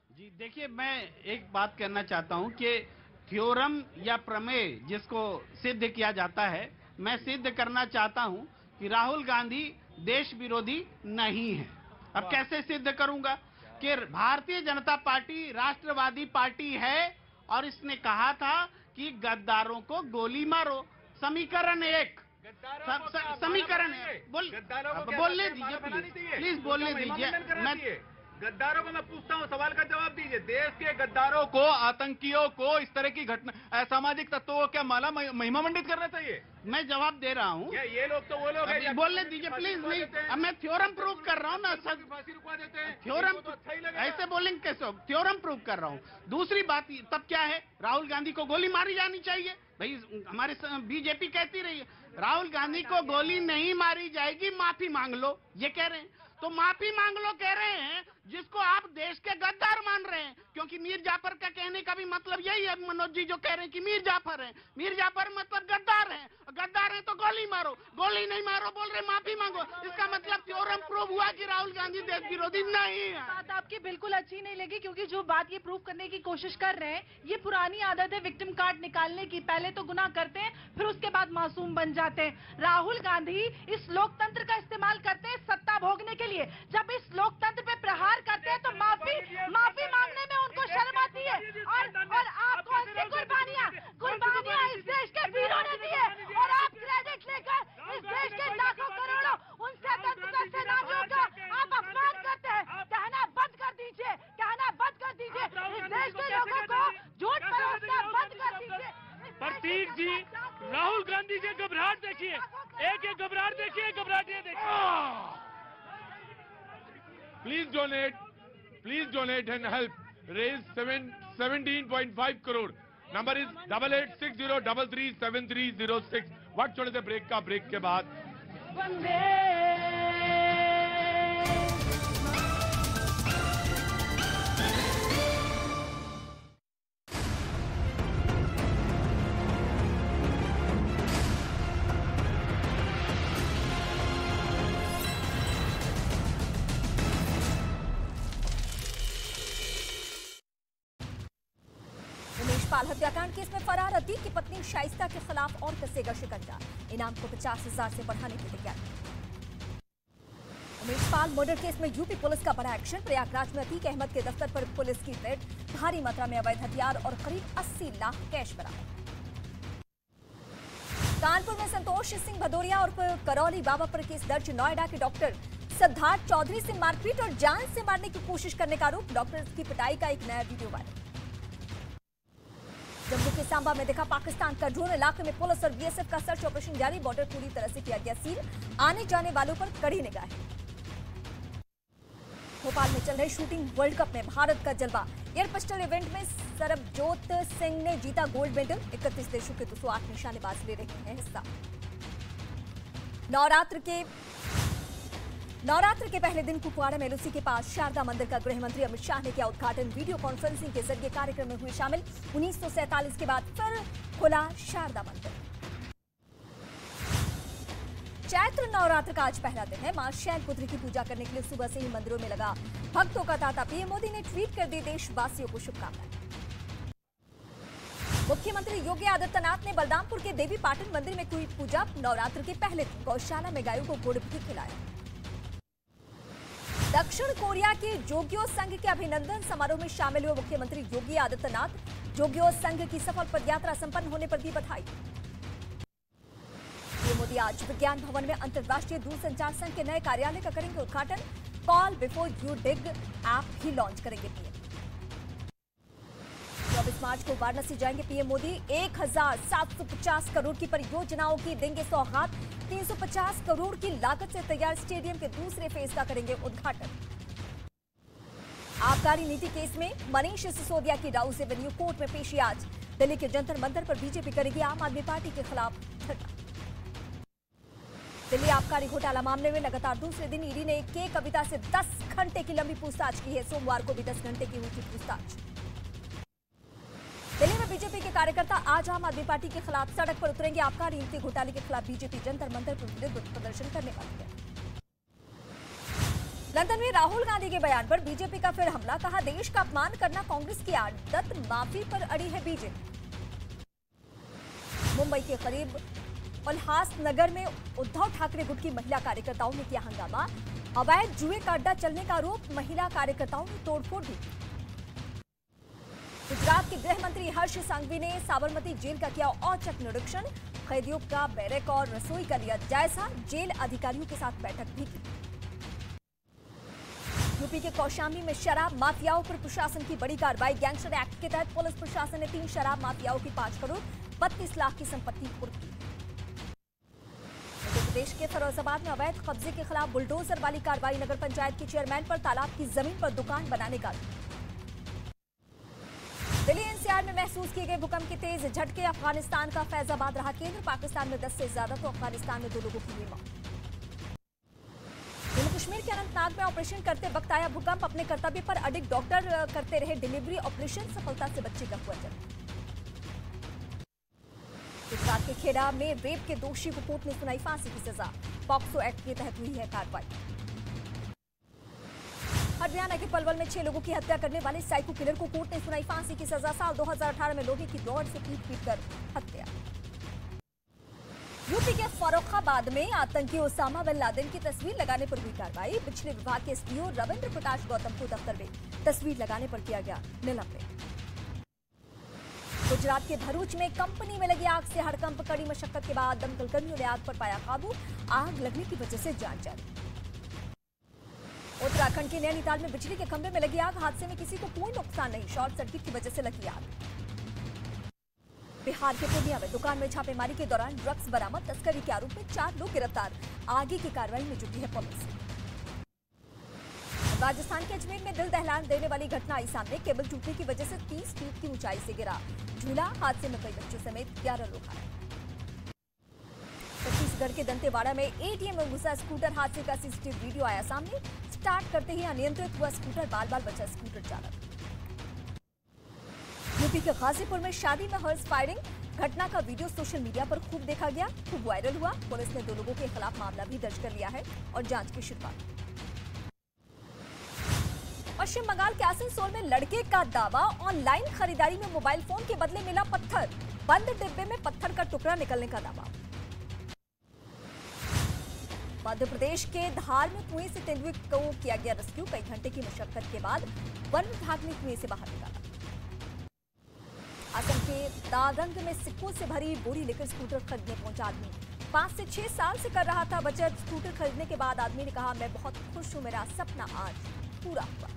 जी। देखिए, मैं एक बात कहना चाहता हूँ कि थ्योरम या प्रमेय जिसको सिद्ध किया जाता है, मैं सिद्ध करना चाहता हूं कि राहुल गांधी देश विरोधी नहीं है। अब कैसे सिद्ध करूंगा कि भारतीय जनता पार्टी राष्ट्रवादी पार्टी है और इसने कहा था कि गद्दारों को गोली मारो। समीकरण 1, समीकरण बोलने दीजिए, प्लीज बोलने दीजिए। मैं गद्दारों को मैं पूछता हूँ, सवाल का जवाब दीजिए। देश के गद्दारों को, आतंकियों को, इस तरह की घटना, असामाजिक तत्वों को क्या माला महिमा मंडित करना चाहिए? मैं जवाब दे रहा हूँ। ये लोग तो वो लोग हैं। बोलने दीजिए प्लीज। नहीं, अब मैं थ्योरम प्रूव कर रहा हूँ ना। फांसी रुकवा देते हैं। थ्योरम ऐसे बोलेंगे कैसे? थ्योरम प्रूव कर रहा हूँ। दूसरी बात तब क्या है, राहुल गांधी को गोली मारी जानी चाहिए। भाई हमारे बीजेपी कहती रही है राहुल गांधी को गोली नहीं मारी जाएगी, माफी मांग लो, ये कह रहे हैं। तो माफी मांग लो कह रहे हैं, जिसको आप देश के गद्दार मान रहे हैं। क्योंकि मीर जाफर का कहने का भी मतलब यही है, मनोज जी जो कह रहे हैं कि मीर जाफर है, मीर जाफर मतलब गद्दार है। गद्दार है तो गोली मारो, गोली नहीं मारो बोल रहे माफी मांगो। इसका मतलब थ्योरम प्रूव हुआ कि राहुल गांधी देश विरोधी नहीं है। बात आपकी बिल्कुल अच्छी नहीं लगी, क्योंकि जो बात ये प्रूव करने की कोशिश कर रहे हैं, ये पुरानी आदत है विक्टिम कार्ड निकालने की। पहले तो गुनाह करते हैं, फिर उसके बाद मासूम बन जाते हैं। राहुल गांधी इस लोकतंत्र का इस्तेमाल करते हैं सत्ता भोगने के लिए। जब इस लोकतंत्र पे प्रहार करते हैं तो माफी मांगने में उनको शर्म आती है। और आप कौन सी कुर्बानियां इस देश के वीरों ने दी है, और आप क्रेडिट लेकर इस देश के लाखों करोड़ों उन स्वतंत्रता सेनानियों का आप अपमान करते हैं। कहना बंद कर दीजिए, कहना बंद कर दीजिए। इस देश के लोगों को झूठ परोसना बंद कर दीजिए। प्रतीक जी, राहुल गांधी के घबराहट देखिए, एक घबराहट देखिए, घबराहट ये देखिए। Please donate and help raise 17.5 crore. Number is 8860337306. वक्त छोड़े थे ब्रेक का, ब्रेक के बाद पाल हत्याकांड केस में फरार अतीक की पत्नी शाइस्ता के खिलाफ और कसेगा शिकंजा। इनाम को 50,000 से बढ़ाने की तैयारी। उमेश पाल मर्डर केस में यूपी पुलिस का बड़ा एक्शन। प्रयागराज में अतीक अहमद के दफ्तर पर पुलिस की रेड। भारी मात्रा में अवैध हथियार और करीब 80 लाख कैश बरामद। कानपुर में संतोष सिंह भदौरिया और करौली बाबा पर केस दर्ज। नोएडा के डॉक्टर सिद्धार्थ चौधरी से मारपीट और जान से मारने की कोशिश करने का आरोप। डॉक्टर की पिटाई का एक नया वीडियो वायरल। जम्मू के सांबा में दिखा पाकिस्तान का ड्रोन। इलाके में पुलिस और बीएसएफ का सर्च ऑपरेशन जारी। बॉर्डर पूरी तरह से किया गया सील। आने जाने वालों पर कड़ी निगाहें। भोपाल में चल रहे शूटिंग वर्ल्ड कप में भारत का जलवा। एयर पिस्टल इवेंट में सरबजोत सिंह ने जीता गोल्ड मेडल। 31 देशों के 208 निशानेबाज ले रहे हैं हिस्सा। नवरात्र के पहले दिन कुपवाड़ा में लुसी के पास शारदा मंदिर का गृह मंत्री अमित शाह ने किया उद्घाटन। वीडियो कॉन्फ्रेंसिंग के जरिए कार्यक्रम में हुए शामिल। 1947 के बाद फिर खुला शारदा मंदिर। चैत्र नवरात्र का आज पहला दिन है। मां शैलपुत्री की पूजा करने के लिए सुबह से ही मंदिरों में लगा भक्तों का तांता। पीएम मोदी ने ट्वीट कर दी देशवासियों को शुभकामनाएं। मुख्यमंत्री योगी आदित्यनाथ ने बलरामपुर के देवी पाटन मंदिर में हुई पूजा। नवरात्र के पहले दिन गौशाला में गायों को गुड़ भी खिलाया। दक्षिण कोरिया के जोग्यो संघ के अभिनंदन समारोह में शामिल हुए मुख्यमंत्री योगी आदित्यनाथ। जोग्यो संघ की सफल पदयात्रा संपन्न होने पर दी बधाई। पीएम मोदी आज विज्ञान भवन में अंतर्राष्ट्रीय दूरसंचार संघ के नए कार्यालय का करेंगे उद्घाटन। Call before you dig app भी लॉन्च करेंगे पीएम। 24 मार्च को वाराणसी जाएंगे पीएम मोदी। 1750 करोड़ की परियोजनाओं की देंगे सौगात। 350 करोड़ की लागत से तैयार स्टेडियम के दूसरे फेज का करेंगे उद्घाटन। आबकारी नीति केस में मनीष सिसोदिया की राउस एवेन्यू कोर्ट में पेशी आज। दिल्ली के जंतर मंतर पर बीजेपी करेगी आम आदमी पार्टी के खिलाफ धरना। दिल्ली आबकारी घोटाला मामले में लगातार दूसरे दिन ईडी ने के कविता से 10 घंटे की लंबी पूछताछ की है। सोमवार को भी 10 घंटे की हुई थी पूछताछ। दिल्ली में बीजेपी के कार्यकर्ता आज आम आदमी पार्टी के खिलाफ सड़क पर उतरेंगे। आबकारी नीति घोटाले के खिलाफ बीजेपी जंतर मंतर पर विरोध प्रदर्शन करने वाली है। लंदन में राहुल गांधी के बयान पर बीजेपी का फिर हमला। कहा, देश का अपमान करना कांग्रेस की आदत, माफी पर अड़ी है बीजेपी। मुंबई के करीब उल्हासनगर में उद्धव ठाकरे गुट की महिला कार्यकर्ताओं ने किया हंगामा। अवैध जुए का अड्डा चलने का आरोप, महिला कार्यकर्ताओं ने तोड़फोड़ दी। गुजरात के गृह मंत्री हर्ष सांघवी ने साबरमती जेल का किया औचक निरीक्षण। कैदियों का बैरक और रसोई का लिया जायजा। जेल अधिकारियों के साथ बैठक भी की। यूपी के कौशाम्बी में शराब माफियाओं पर प्रशासन की बड़ी कार्रवाई। गैंगस्टर एक्ट के तहत पुलिस प्रशासन ने 3 शराब माफियाओं की 5 करोड़ 32 लाख की संपत्ति कुर्क की। उत्तर प्रदेश के फरोजाबाद में अवैध कब्जे के खिलाफ बुलडोजर वाली कार्रवाई। नगर पंचायत के चेयरमैन पर तालाब की जमीन पर दुकान बनाने का। दिल्ली एनसीआर में महसूस किए गए भूकंप के तेज झटके। अफगानिस्तान का फैजाबाद रहा केंद्र। पाकिस्तान में 10 से ज्यादा तो अफगानिस्तान में 2 लोगों की हुई मौत। जम्मू कश्मीर के अनंतनाग में ऑपरेशन करते वक्त आया भूकंप। अपने कर्तव्य पर अडिग डॉक्टर करते रहे डिलीवरी ऑपरेशन। सफलता से बच्चे का हुआ जन्म। गुजरात के खेड़ा में रेप के दोषी को कोर्ट ने सुनाई फांसी की सजा। पॉक्सो एक्ट के तहत हुई है कार्रवाई। हरियाणा के पलवल में 6 लोगों की हत्या करने वाले साइको किलर को कोर्ट ने सुनाई फांसी की सजा। साल 2018 में लोहे की रॉड से पीट कर हत्या। यूपी के फर्रुखाबाद में आतंकी ओसामा बिन लादेन की तस्वीर लगाने पर हुई कार्रवाई। बिजली विभाग के एसडीओ रविंद्र प्रकाश गौतम को दफ्तर में तस्वीर लगाने पर किया गया निलंबित। गुजरात के भरूच में कंपनी में लगी आग से हड़कंप। कड़ी मशक्कत के बाद दमकल कर्मियों ने आग पर पाया काबू। आग लगने की वजह से जांच जारी। उत्तराखंड के नैनीताल में बिजली के खंभे में लगी आग। हादसे में किसी को कोई नुकसान नहीं। शॉर्ट सर्किट की वजह से लगी आग। बिहार के पूर्णिया में दुकान में छापेमारी के दौरान ड्रग्स बरामद। तस्करी के आरोप में 4 लोग गिरफ्तार। आगे की कार्रवाई में जुटी है पुलिस। राजस्थान के अजमेर में दिल दहला देने वाली घटना आई सामने। केबल टूटने की वजह से 30 फीट की ऊंचाई से गिरा झूला। हादसे में कई बच्चों समेत 11 लोग घायल। छत्तीसगढ़ के दंतेवाड़ा में एटीएम में घुसा स्कूटर। हादसे का सीसीटीवी वीडियो आया सामने। स्टार्ट करते ही अनियंत्रित हुआ स्कूटर। बाल बाल बचा स्कूटर चालक। यूपी के गाजीपुर में शादी में हर्ष फायरिंग। घटना का वीडियो सोशल मीडिया पर खूब देखा गया, खूब वायरल हुआ। पुलिस ने 2 लोगों के खिलाफ मामला भी दर्ज कर लिया है और जांच की शुरुआत। पश्चिम बंगाल के आसनसोल में लड़के का दावा, ऑनलाइन खरीदारी में मोबाइल फोन के बदले मिला पत्थर। बंद डिब्बे में पत्थर का टुकड़ा निकलने का दावा। मध्य प्रदेश के धार में कुएं से तेंदुए को किया गया रेस्क्यू। कई घंटे की मशक्कत के बाद वन विभाग ने कुएं से बाहर निकाला। असम के दादंग में सिक्कों से भरी बोरी लेकर स्कूटर खरीदने पहुंचा आदमी। 5 से 6 साल से कर रहा था बचत। स्कूटर खरीदने के बाद आदमी ने कहा, मैं बहुत खुश हूं, मेरा सपना आज पूरा हुआ।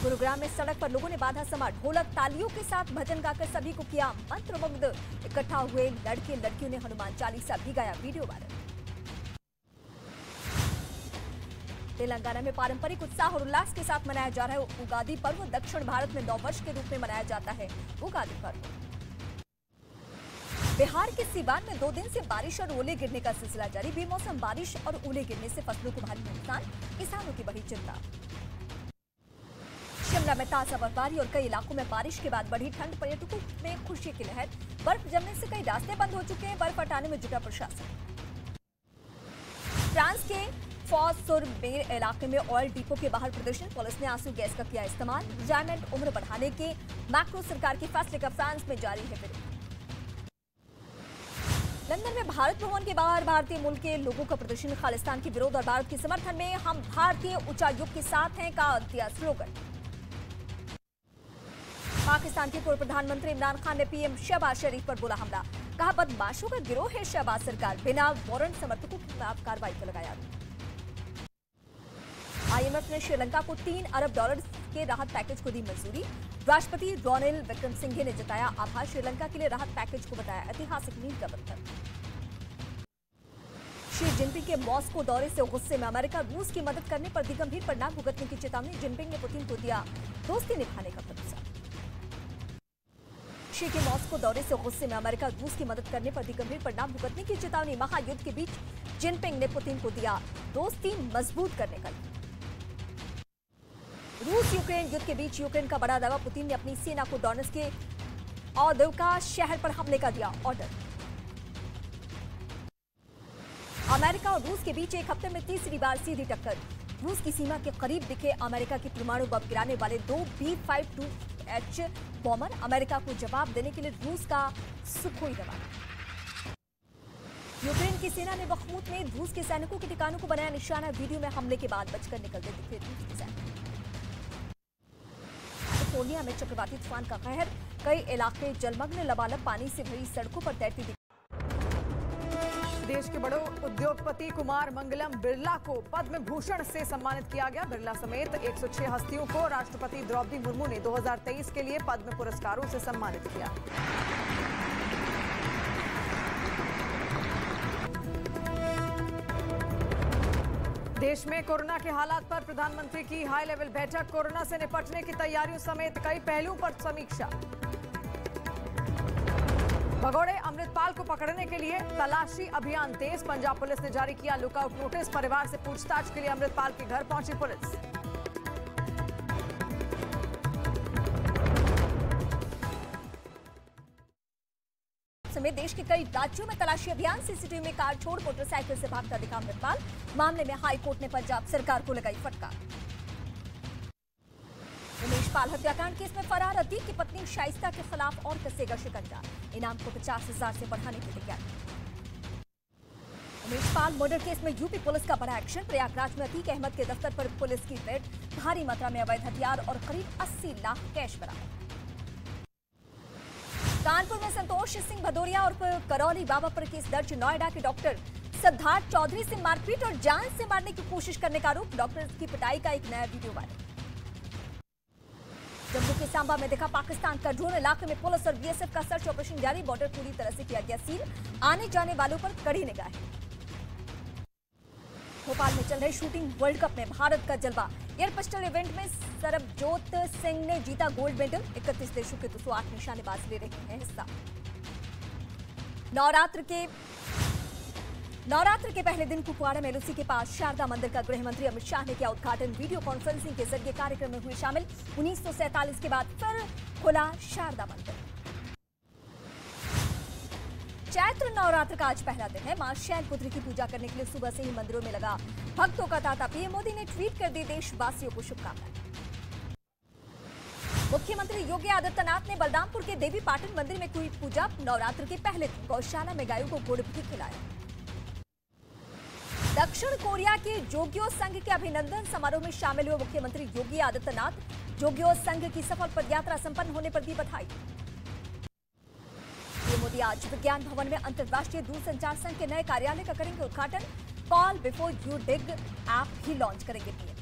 गुरुग्राम में सड़क पर लोगों ने बांधा समा। ढोलक तालियों के साथ भजन गाकर सभी को किया मंत्रमुग्ध। इकट्ठा हुए लड़के लड़कियों ने हनुमान चालीसा भी गाया। Video viral. तेलंगाना में पारंपरिक उत्साह और उल्लास के साथ मनाया जा रहा है उगादी पर्व। दक्षिण भारत में नववर्ष के रूप में मनाया जाता है उगादी पर्व। बिहार के सीवान में 2 दिन से बारिश और ओले गिरने का सिलसिला जारी। बेमौसम बारिश और ओले गिरने से फसलों को भारी नुकसान। किसानों की बड़ी चिंता। शिमला में ताजा बर्फबारी और कई इलाकों में बारिश के बाद बढ़ी ठंड। पर्यटकों में खुशी की लहर। बर्फ जमने से कई रास्ते बंद हो चुके हैं। बर्फ हटाने में जुटा प्रशासन। फ्रांस के फॉस-sur-Mer इलाके में ऑयल डिपो के बाहर प्रदर्शन। पुलिस ने आंसू गैस का किया इस्तेमाल। रिटायरमेंट उम्र बढ़ाने के मैक्रो सरकार के फैसले का फ्रांस में जारी है विरोध। लंदन में भारत भवन के बाहर भारतीय मूल के लोगों का प्रदर्शन। खालिस्तान के विरोध और भारत के समर्थन में हम भारतीय उच्चायुक्त के साथ हैं का दिया स्लोगन। पाकिस्तान के पूर्व प्रधानमंत्री इमरान खान ने पीएम शहबाज शरीफ पर बोला हमला। कहा, बदमाशों का गिरोह है शहबाज सरकार। बिना वारंट समर्थकों के खिलाफ कार्रवाई को लगाया। आईएमएफ ने श्रीलंका को $3 अरब के राहत पैकेज को दी मंजूरी। राष्ट्रपति रनिल विक्रमसिंघे ने जताया आभार। श्रीलंका के लिए राहत पैकेज को बताया ऐतिहासिक मील का पत्थर। शी जिनपिंग के मॉस्को दौरे से गुस्से में अमेरिका। रूस की मदद करने पर दी गंभीर परिणाम भुगतने की चेतावनी। जिनपिंग ने पुतिन को दिया दोस्ती निभाने का भरोसा। शी के मॉस्को दौरे से गुस्से में अमेरिका रूस की मदद करने पर भी गंभीर परिणाम भुगतने की चेतावनी। महायुद्ध के बीच जिनपिंग ने पुतिन को दिया दोस्ती मजबूत करने का। रूस यूक्रेन युद्ध के बीच यूक्रेन का बड़ा दावा, पुतिन ने अपनी सेना को डोनेट्स्क के औद्योगिक शहर पर हमले का दिया ऑर्डर। अमेरिका और रूस के बीच एक हफ्ते में तीसरी बार सीधी टक्कर। रूस की सीमा के करीब दिखे अमेरिका के परमाणु बम गिराने वाले 2 B-52H बॉम्बर। अमेरिका को जवाब देने के लिए रूस का सुखोई रवाना। यूक्रेन की सेना ने बखमूत में रूस के सैनिकों के ठिकानों को बनाया निशाना। वीडियो में हमले के बाद बचकर निकलते दिखे रूस के सैनिक। कैलिफोर्निया में चक्रवाती तूफान का कहर, कई इलाके जलमग्न, लबालब पानी से भरी सड़कों पर तैरती दिखी। देश के बड़े उद्योगपति कुमार मंगलम बिरला को पद्म भूषण से सम्मानित किया गया। बिरला समेत 106 हस्तियों को राष्ट्रपति द्रौपदी मुर्मू ने 2023 के लिए पद्म पुरस्कारों से सम्मानित किया। देश में कोरोना के हालात पर प्रधानमंत्री की हाई लेवल बैठक। कोरोना से निपटने की तैयारियों समेत कई पहलुओं पर समीक्षा। भगोड़े अमृतपाल को पकड़ने के लिए तलाशी अभियान तेज। पंजाब पुलिस ने जारी किया लुकआउट नोटिस। परिवार से पूछताछ के लिए अमृतपाल के घर पहुंची पुलिस। समेत देश के कई राज्यों में तलाशी अभियान। सीसीटीवी में कार छोड़ मोटरसाइकिल से भागता दिखा अमृतपाल। मामले में हाई कोर्ट ने पंजाब सरकार को लगाई फटकार। उमेश पाल हत्याकांड केस में फरार अतीक की पत्नी शाइस्ता के खिलाफ और कसेगा शिकंजा। इनाम को 50,000 से बढ़ाने की तैयारी। उमेश पाल मर्डर केस में यूपी पुलिस का बड़ा एक्शन। प्रयागराज में अतीक अहमद के दफ्तर पर पुलिस की रेड। भारी मात्रा में अवैध हथियार और करीब 80 लाख कैश बरामद। कानपुर में संतोष सिंह भदौरिया और करौली बाबा पर केस दर्ज। नोएडा के डॉक्टर सिद्धार्थ चौधरी से मारपीट और जान से मारने की कोशिश करने का आरोप। डॉक्टर की पिटाई का एक नया वीडियो वायरल। जम्मू के सांबा में देखा पाकिस्तान का ड्रोन। इलाके में पुलिस और बीएसएफ का सर्च ऑपरेशन जारी। बॉर्डर पूरी तरह से किया गया सील। आने जाने वालों पर कड़ी निगाहें। भोपाल में चल रहे शूटिंग वर्ल्ड कप में भारत का जलवा। एयर पिस्टल इवेंट में सरबजोत सिंह ने जीता गोल्ड मेडल। 31 देशों के 208 निशानेबाज ले रहे हैं हिस्सा। नवरात्र के पहले दिन कुपवाड़ा में एलओसी के पास शारदा मंदिर का गृह मंत्री अमित शाह ने किया उद्घाटन। वीडियो कॉन्फ्रेंसिंग के जरिए कार्यक्रम में हुए शामिल। 1947 के बाद फिर खुला शारदा मंदिर। चैत्र नवरात्र का आज पहला दिन है। मां शैलपुत्री की पूजा करने के लिए सुबह से ही मंदिरों में लगा भक्तों का तांता। पीएम मोदी ने ट्वीट कर दी देशवासियों को शुभकामनाएं। मुख्यमंत्री योगी आदित्यनाथ ने बलरामपुर के देवी पाटन मंदिर में हुई पूजा। नवरात्र के पहले दिन गौशाला में गायों को गुड़ भी खिलाया। दक्षिण कोरिया के जोग्यो संघ के अभिनंदन समारोह में शामिल हुए मुख्यमंत्री योगी आदित्यनाथ। जोग्यो संघ की सफल पदयात्रा संपन्न होने पर दी बधाई। पीएम मोदी आज विज्ञान भवन में अंतर्राष्ट्रीय दूरसंचार संघ के नए कार्यालय का करेंगे उद्घाटन। Call before you dig app भी लॉन्च करेंगे पीएम।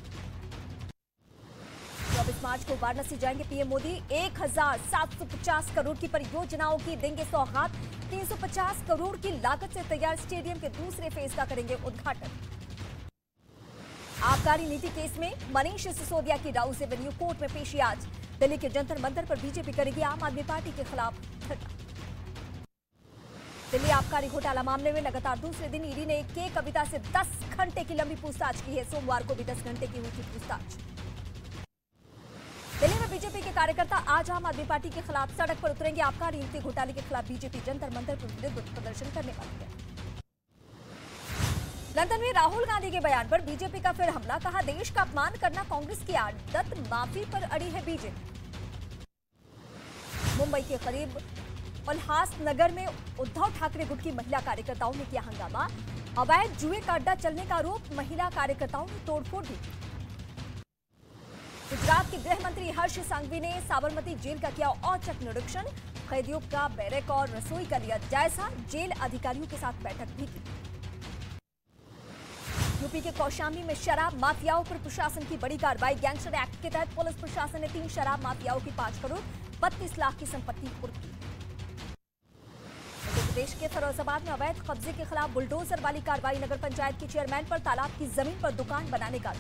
24 मार्च को वाराणसी जाएंगे पीएम मोदी। 1750 करोड़ की परियोजनाओं की देंगे सौगात। 350 करोड़ की लागत से तैयार स्टेडियम के दूसरे फेज का करेंगे उद्घाटन। आबकारी नीति केस में मनीष सिसोदिया की राउस एवेन्यू कोर्ट में पेशी आज। दिल्ली के जंतर मंतर पर बीजेपी करेगी आम आदमी पार्टी के खिलाफ धरना। दिल्ली आबकारी घोटाला मामले में लगातार दूसरे दिन ईडी ने के कविता से 10 घंटे की लंबी पूछताछ की है। सोमवार को भी 10 घंटे की हुई थी पूछताछ। दिल्ली में बीजेपी के कार्यकर्ता आज आम आदमी पार्टी के खिलाफ सड़क पर उतरेंगे। आबकारी नीति घोटाले के खिलाफ बीजेपी जंतर मंतर पर विरोध प्रदर्शन करने वाली है। लंदन में राहुल गांधी के बयान पर बीजेपी का फिर हमला। कहा देश का अपमान करना कांग्रेस की आदत। माफी पर अड़ी है बीजेपी। मुंबई के करीब उल्हासनगर में उद्धव ठाकरे गुट की महिला कार्यकर्ताओं ने किया हंगामा। अवैध जुए का अड्डा चलने का आरोप। महिला कार्यकर्ताओं ने तोड़फोड़ भी की। गुजरात के गृह मंत्री हर्ष सांघवी ने साबरमती जेल का किया औचक निरीक्षण। कैदियों का बैरक और रसोई का लिया जायजा। जेल अधिकारियों के साथ बैठक भी की। यूपी के कौशाम्बी में शराब माफियाओं पर प्रशासन की बड़ी कार्रवाई। गैंगस्टर एक्ट के तहत पुलिस प्रशासन ने 3 शराब माफियाओं की 5 करोड़ 32 लाख की संपत्ति कुर्क की। मध्य प्रदेश के फिरोजाबाद में अवैध कब्जे के खिलाफ बुलडोजर वाली कार्रवाई। नगर पंचायत के चेयरमैन पर तालाब की जमीन पर दुकान बनाने का।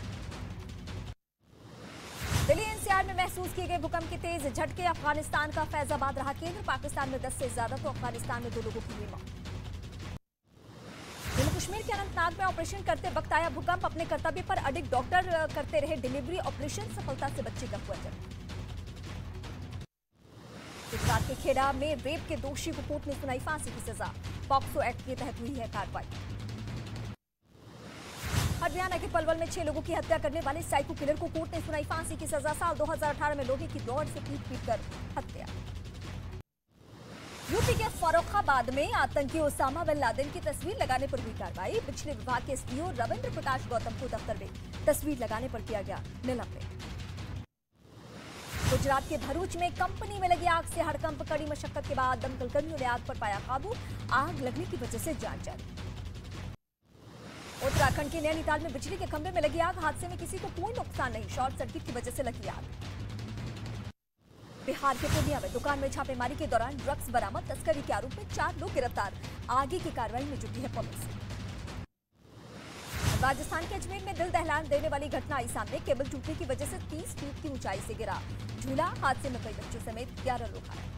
दिल्ली एनसीआर में महसूस किए गए भूकंप के तेज झटके। अफगानिस्तान का फैजाबाद रहा केंद्र। पाकिस्तान में 10 से ज्यादा तो अफगानिस्तान में 2 लोगों की हुई मौत। जम्मू कश्मीर के अनंतनाग में ऑपरेशन करते वक्त आया भूकंप। अपने कर्तव्य पर अडिग डॉक्टर करते रहे डिलीवरी ऑपरेशन। सफलता से बच्चे का हुआ जन्म। गुजरात के खेड़ा में रेप के दोषी को कोर्ट ने सुनाई फांसी की सजा। पॉक्सो एक्ट के तहत हुई है कार्रवाई। हरियाणा के पलवल में 6 लोगों की हत्या करने वाले साइको किलर को कोर्ट ने सुनाई फांसी की सजा। साल 2018 में लोहे की रॉड से पीट कर हत्या। यूपी के फर्रुखाबाद में आतंकी ओसामा बिन लादेन की तस्वीर लगाने पर हुई कार्रवाई। पिछले विभाग के एसपीओ रविंद्र प्रकाश गौतम को दफ्तर में तस्वीर लगाने पर किया गया निलंबित। गुजरात के भरूच में कंपनी में लगी आग से हड़कंप। कड़ी मशक्कत के बाद दमकल कर्मियों ने आग पर पाया काबू। आग लगने की वजह से जांच जारी। उत्तराखंड के नैनीताल में बिजली के खंभे में लगी आग। हादसे में किसी को कोई नुकसान नहीं। शॉर्ट सर्किट की वजह से लगी आग। बिहार के पूर्णिया में दुकान में छापेमारी के दौरान ड्रग्स बरामद। तस्करी के आरोप में 4 लोग गिरफ्तार। आगे की कार्रवाई में जुटी है पुलिस। राजस्थान के अजमेर में दिल दहला देने वाली घटना आई सामने। केबल टूटने की वजह से 30 फीट की ऊंचाई से गिरा झूला। हादसे में कई बच्चों समेत 11 लोग घायल।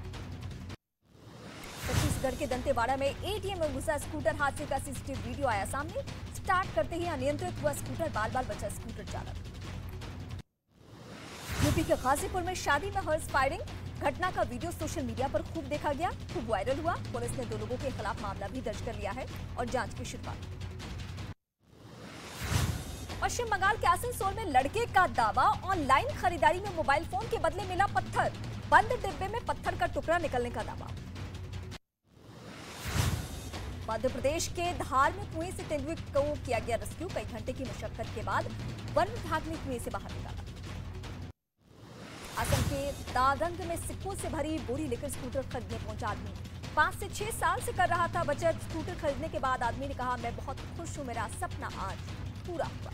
छत्तीसगढ़ के दंतेवाड़ा में एटीएम में घुसा स्कूटर। हादसे का सीसीटीवी वीडियो आया सामने। स्टार्ट करते ही अनियंत्रित हुआ स्कूटर। बाल-बाल बचा स्कूटर चालक। यूपी के गाजीपुर में शादी में हॉर्स फायरिंग। घटना का वीडियो सोशल मीडिया पर खूब देखा गया, खूब वायरल हुआ। पुलिस ने 2 लोगों के खिलाफ मामला भी दर्ज कर लिया है और जांच की शुरुआत। पश्चिम बंगाल के आसनसोल में लड़के का दावा, ऑनलाइन खरीदारी में मोबाइल फोन के बदले मिला पत्थर। बंद डिब्बे में पत्थर का टुकड़ा निकलने का दावा। मध्य प्रदेश के धार में कुएं से तेंदुए को किया गया रेस्क्यू। कई घंटे की मशक्कत के बाद वन विभाग ने कुएं से बाहर निकाला। असम के दादंग में सिक्कों से भरी बोरी लेकर स्कूटर खरीदने पहुंचा आदमी। 5 से 6 साल से कर रहा था बचत। स्कूटर खरीदने के बाद आदमी ने कहा, मैं बहुत खुश हूं, मेरा सपना आज पूरा हुआ।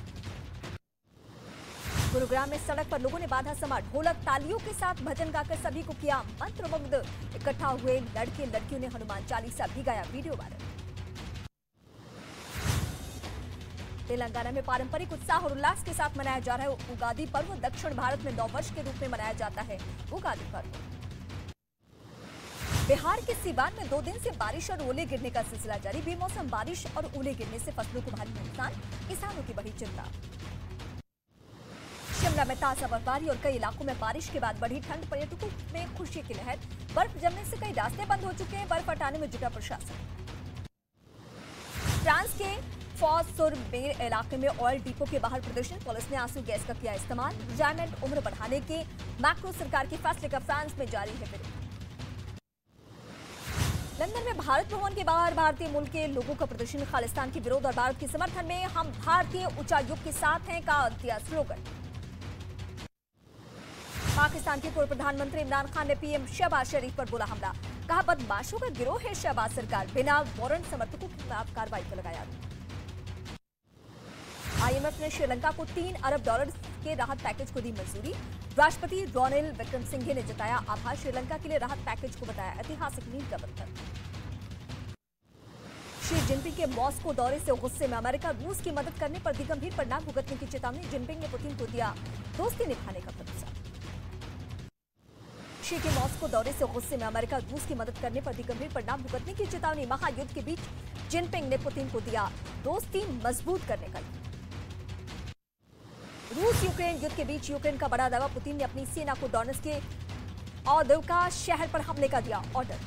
गुरुग्राम में सड़क पर लोगों ने बांधा समा। ढोलक तालियों के साथ भजन गाकर सभी को किया मंत्रमुग्ध। इकट्ठा हुए लड़के लड़कियों ने हनुमान चालीसा भी गाया। Video viral. तेलंगाना में पारंपरिक उत्साह और उल्लास के साथ मनाया जा रहा है उगादी पर्व। दक्षिण भारत में नववर्ष के रूप में मनाया जाता है उगादी पर्व। बिहार के सीवान में 2 दिन से बारिश और ओले गिरने का सिलसिला जारी। बेमौसम बारिश और ओले गिरने से फसलों को भारी नुकसान। किसानों की बड़ी चिंता। शिमला में ताजा बर्फबारी और कई इलाकों में बारिश के बाद बढ़ी ठंड। पर्यटकों में खुशी की लहर। बर्फ जमने से कई रास्ते बंद हो चुके हैं। बर्फ हटाने में जुटा प्रशासन। फ्रांस के फॉस-sur-Mer इलाके में ऑयल डिपो के बाहर प्रदर्शन। पुलिस ने आंसू गैस का किया इस्तेमाल। रिटायरमेंट उम्र बढ़ाने के मैक्रो सरकार के फैसले का फ्रांस में जारी है विरोध। लंदन में भारत भवन के बाहर भारतीय मूल के लोगों का प्रदर्शन। खालिस्तान के विरोध और भारत के समर्थन में हम भारतीय उच्चायोग के साथ हैं का दिया स्लोगन। पाकिस्तान के पूर्व प्रधानमंत्री इमरान खान ने पीएम शहबाज शरीफ पर बोला हमला। कहा, बदमाशों का गिरोह है शहबाज सरकार। बिना वारंट समर्थकों के खिलाफ कार्रवाई का लगाया आरोप। आईएमएफ ने श्रीलंका को $3 अरब के राहत पैकेज को दी मंजूरी। राष्ट्रपति रोनिल विक्रमसिंघे ने जताया आभार। श्रीलंका के लिए राहत पैकेज को बताया ऐतिहासिक मील का पत्थर। शी जिनपिंग के मॉस्को दौरे से गुस्से में अमेरिका रूस की मदद करने पर दी गंभीर परिणाम भुगतने की चेतावनी। जिनपिंग ने पुतिन को दिया दोस्ती निभाने का भरोसा। शी के मॉस्को दौरे से गुस्से में अमेरिका रूस की मदद करने पर दी गंभीर परिणाम भुगतने की चेतावनी। महायुद्ध के बीच जिनपिंग ने पुतिन को दिया दोस्ती मजबूत करने का। रूस यूक्रेन युद्ध के बीच यूक्रेन का बड़ा दावा। पुतिन ने अपनी सेना को डोनेट्स्क के औद्योगिक शहर पर हमले का दिया ऑर्डर।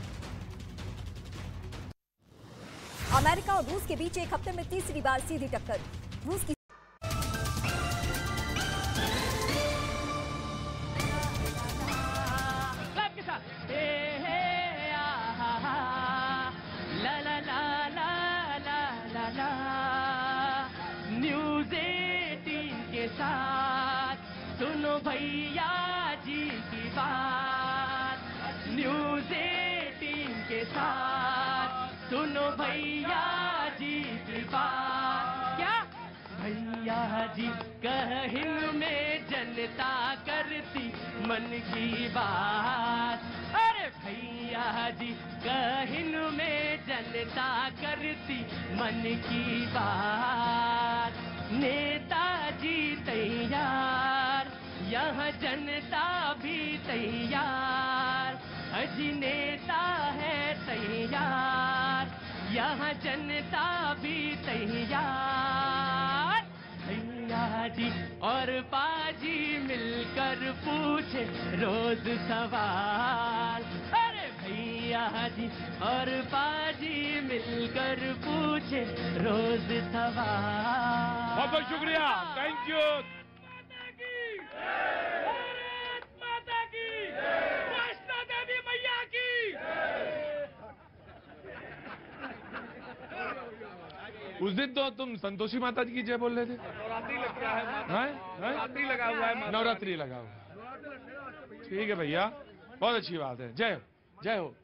अमेरिका और रूस के बीच एक हफ्ते में तीसरी बार सीधी टक्कर। रूस की न्यूज़ 18 के साथ सुनो भैया जी की बात। न्यूज़ 18 के साथ सुनो भैया जी की बात। क्या भैया जी कहिन में जनता करती मन की बात। अरे भैया जी कहिन में जनता करती मन की बात। नेताजी तैयार यहाँ यहाँ जनता भी तैयार, अजिनेता है तैयार, यहाँ जनता भी तैयार। भैया जी और पाजी मिलकर पूछे रोज सवाल, अरे भैया जी और पाजी मिलकर पूछे रोज सवाल। बहुत बहुत शुक्रिया, थैंक यू। भारत माता की, वैष्णो देवी मैया की। उस दिन तो तुम संतोषी माता जी की जय बोल रहे थे। नवरात्रि लग रहा है, नवरात्रि लगा हुआ है, नवरात्रि लगा हुआ है। ठीक है भैया, बहुत अच्छी बात है। जय हो, जय हो।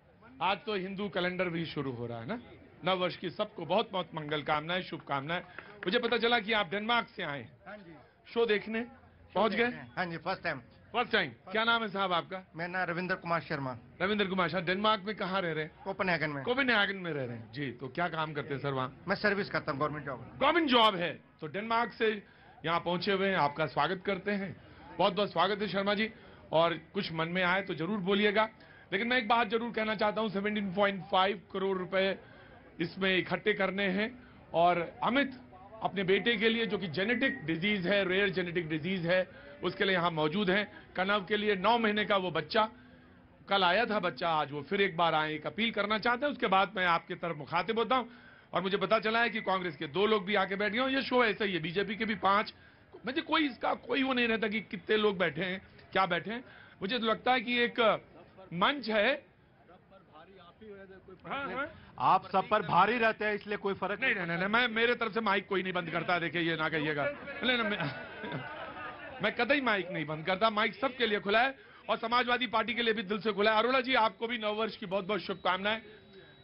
आज तो हिंदू कैलेंडर भी शुरू हो रहा है ना। नव वर्ष की सबको बहुत बहुत मंगल कामनाएं, शुभकामनाएं। मुझे पता चला कि आप डेनमार्क से आए, शो देखने पहुंच गए। हाँ जी, फर्स्ट टाइम। First time. क्या नाम है साहब आपका? मेरा नाम रविंद्र कुमार शर्मा। रविंद्र कुमार शर्मा। डेनमार्क में कहाँ रह रहे हैं? कोपेनहेगन में। कोपेनहेगन में रह रहे हैं जी। तो क्या काम करते हैं सर वहाँ? मैं सर्विस करता हूँ, गवर्नमेंट जॉब। गवर्नमेंट जॉब है। तो डेनमार्क से यहाँ पहुंचे हुए हैं, आपका स्वागत करते हैं। बहुत बहुत स्वागत है शर्मा जी। और कुछ मन में आए तो जरूर बोलिएगा। लेकिन मैं एक बात जरूर कहना चाहता हूँ, 17.5 करोड़ रुपए इसमें इकट्ठे करने हैं। और अमित अपने बेटे के लिए, जो कि जेनेटिक डिजीज है, रेयर जेनेटिक डिजीज है, उसके लिए यहाँ मौजूद हैं। कनव के लिए 9 महीने का वो बच्चा, कल आया था बच्चा, आज वो फिर एक बार आए, एक अपील करना चाहते हैं। उसके बाद मैं आपकी तरफ मुखातिब होता हूँ। और मुझे पता चला है कि कांग्रेस के 2 लोग भी आके बैठ गए। ये शो ऐसा ही है, बीजेपी के भी 5। मुझे कोई इसका कोई वो नहीं रहता कि कितने लोग बैठे हैं, क्या बैठे हैं। मुझे तो लगता है कि एक मंच है। आप सब पर भारी रहते हैं, इसलिए कोई फर्क नहीं। नहीं, मैं मेरे तरफ से माइक कोई नहीं बंद करता, देखिए ये ना कहिएगा। मैं कतई माइक नहीं बंद करता, माइक सबके लिए खुला है और समाजवादी पार्टी के लिए भी दिल से खुला है। अरोड़ा जी, आपको भी नववर्ष की बहुत बहुत शुभकामनाएं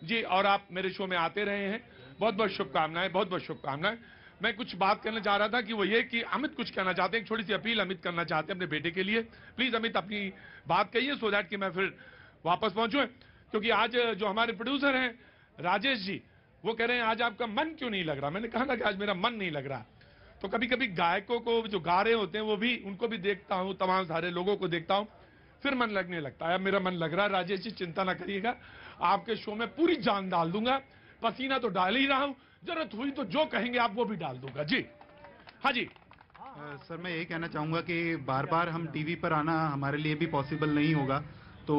जी। और आप मेरे शो में आते रहे हैं, बहुत बहुत शुभकामनाएं, बहुत बहुत शुभकामनाएं। मैं कुछ बात करना चाह रहा था कि वो ये कि अमित कुछ कहना चाहते हैं, एक छोटी सी अपील अमित करना चाहते हैं अपने बेटे के लिए। प्लीज अमित अपनी बात कहिए, सो दैट कि मैं फिर वापस पहुंचूं। क्योंकि आज जो हमारे प्रोड्यूसर हैं राजेश जी, वो कह रहे हैं आज आपका मन क्यों नहीं लग रहा। मैंने कहा ना कि आज मेरा मन नहीं लग रहा। तो कभी कभी गायकों को जो गा रहे होते हैं वो भी, उनको भी देखता हूं, तमाम सारे लोगों को देखता हूं, फिर मन लगने लगता है। मेरा मन लग रहा है। राजेश जी चिंता ना करिएगा, आपके शो में पूरी जान डाल दूंगा। पसीना तो डाल ही रहा हूं, जरूरत हुई तो जो कहेंगे आप वो भी डाल दूंगा जी। हाँ जी। सर मैं यही कहना चाहूँगा कि बार बार हम टीवी पर आना हमारे लिए भी पॉसिबल नहीं होगा। तो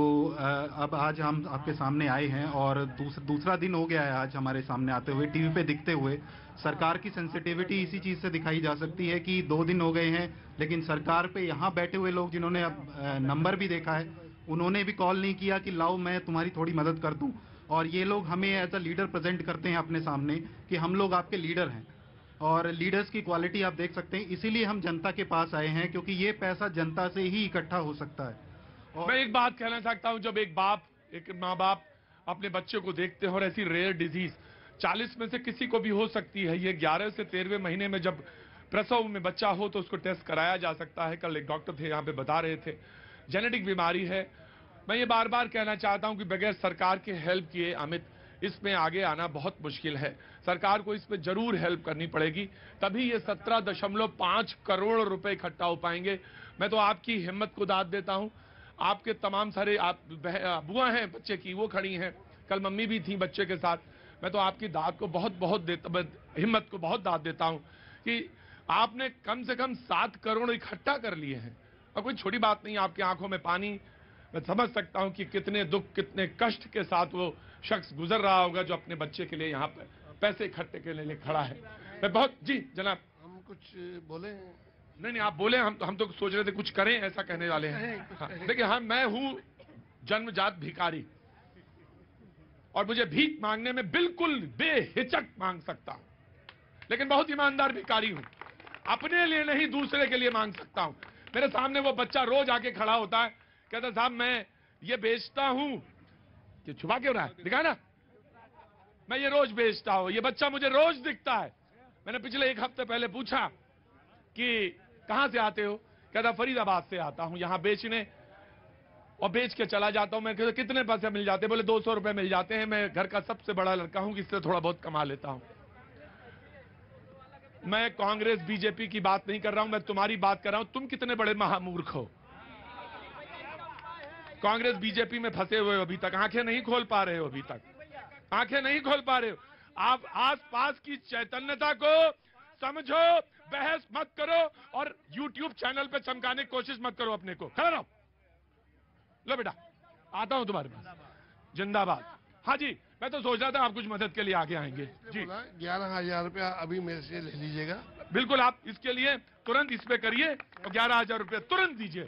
अब आज हम आपके सामने आए हैं और दूसरा दिन हो गया है आज हमारे सामने आते हुए, टीवी पे दिखते हुए। सरकार की सेंसिटिविटी इसी चीज़ से दिखाई जा सकती है कि 2 दिन हो गए हैं, लेकिन सरकार पे यहाँ बैठे हुए लोग जिन्होंने अब नंबर भी देखा है, उन्होंने भी कॉल नहीं किया कि लाओ मैं तुम्हारी थोड़ी मदद कर दूँ। और ये लोग हमें एज अ लीडर प्रेजेंट करते हैं अपने सामने कि हम लोग आपके लीडर हैं। और लीडर्स की क्वालिटी आप देख सकते हैं, इसीलिए हम जनता के पास आए हैं, क्योंकि ये पैसा जनता से ही इकट्ठा हो सकता है। मैं एक बात कहना चाहता हूं, जब एक माँ बाप अपने बच्चे को देखते हैं, और ऐसी रेयर डिजीज 40 में से किसी को भी हो सकती है। ये 11 से 13वें महीने में जब प्रसव में बच्चा हो तो उसको टेस्ट कराया जा सकता है। कल एक डॉक्टर थे यहाँ पे बता रहे थे, जेनेटिक बीमारी है। मैं ये बार बार कहना चाहता हूं कि बगैर सरकार के हेल्प किए अमित, इसमें आगे आना बहुत मुश्किल है। सरकार को इसमें जरूर हेल्प करनी पड़ेगी, तभी ये 17.5 करोड़ रुपए इकट्ठा हो पाएंगे। मैं तो आपकी हिम्मत को दाद देता हूं। आपके तमाम सारे बुआ हैं बच्चे की, वो खड़ी हैं, कल मम्मी भी थी बच्चे के साथ। मैं तो आपकी दाद को बहुत हिम्मत को बहुत दाद देता हूं कि आपने कम से कम 7 करोड़ इकट्ठा कर लिए हैं। और कोई छोटी बात नहीं, आपकी आंखों में पानी। मैं समझ सकता हूं कि कितने दुख, कितने कष्ट के साथ वो शख्स गुजर रहा होगा जो अपने बच्चे के लिए यहाँ पे पैसे इकट्ठे के लिए खड़ा है। मैं बहुत जी जनाब, हम कुछ बोले? नहीं, आप बोले। हम तो सोच रहे थे कुछ करें, ऐसा कहने वाले हैं। देखिए, मैं हूं जन्मजात भिखारी और मुझे भीख मांगने में बिल्कुल बेहिचक मांग सकता हूं, लेकिन बहुत ईमानदार भिखारी हूं। अपने लिए नहीं, दूसरे के लिए मांग सकता हूं। मेरे सामने वो बच्चा रोज आके खड़ा होता है, कहता साहब मैं ये बेचता हूं। कि छुपा क्यों रहा है, दिखा ना, मैं ये रोज बेचता हूं। ये बच्चा मुझे रोज दिखता है। मैंने पिछले 1 हफ्ते पहले पूछा कि कहां से आते हो, कहता फरीदाबाद से आता हूं यहाँ बेचने, और बेच के चला जाता हूं। मैं कहता कितने पैसे मिल जाते? बोले 200 रुपए मिल जाते हैं। मैं घर का सबसे बड़ा लड़का हूं, इससे थोड़ा बहुत कमा लेता हूं। मैं कांग्रेस बीजेपी की बात नहीं कर रहा हूं, मैं तुम्हारी बात कर रहा हूं। तुम कितने बड़े महामूर्ख हो। कांग्रेस बीजेपी में फंसे हुए हो अभी तक, आंखें नहीं खोल पा रहे हो अभी तक, आंखें नहीं खोल पा रहे हो। आप आसपास की चैतन्यता को समझो, बहस मत करो और YouTube चैनल पे चमकाने की कोशिश मत करो अपने को। खड़ा रहो। लो बेटा, आता हूं तुम्हारे पास। जिंदाबाद। हाँ जी, मैं तो सोच रहा था आप कुछ मदद के लिए आगे आएंगे जी। 11,000 रुपया अभी मेरे से ले लीजिएगा। बिल्कुल, आप इसके लिए तुरंत इस पे करिए और 11,000 रुपये तुरंत दीजिए।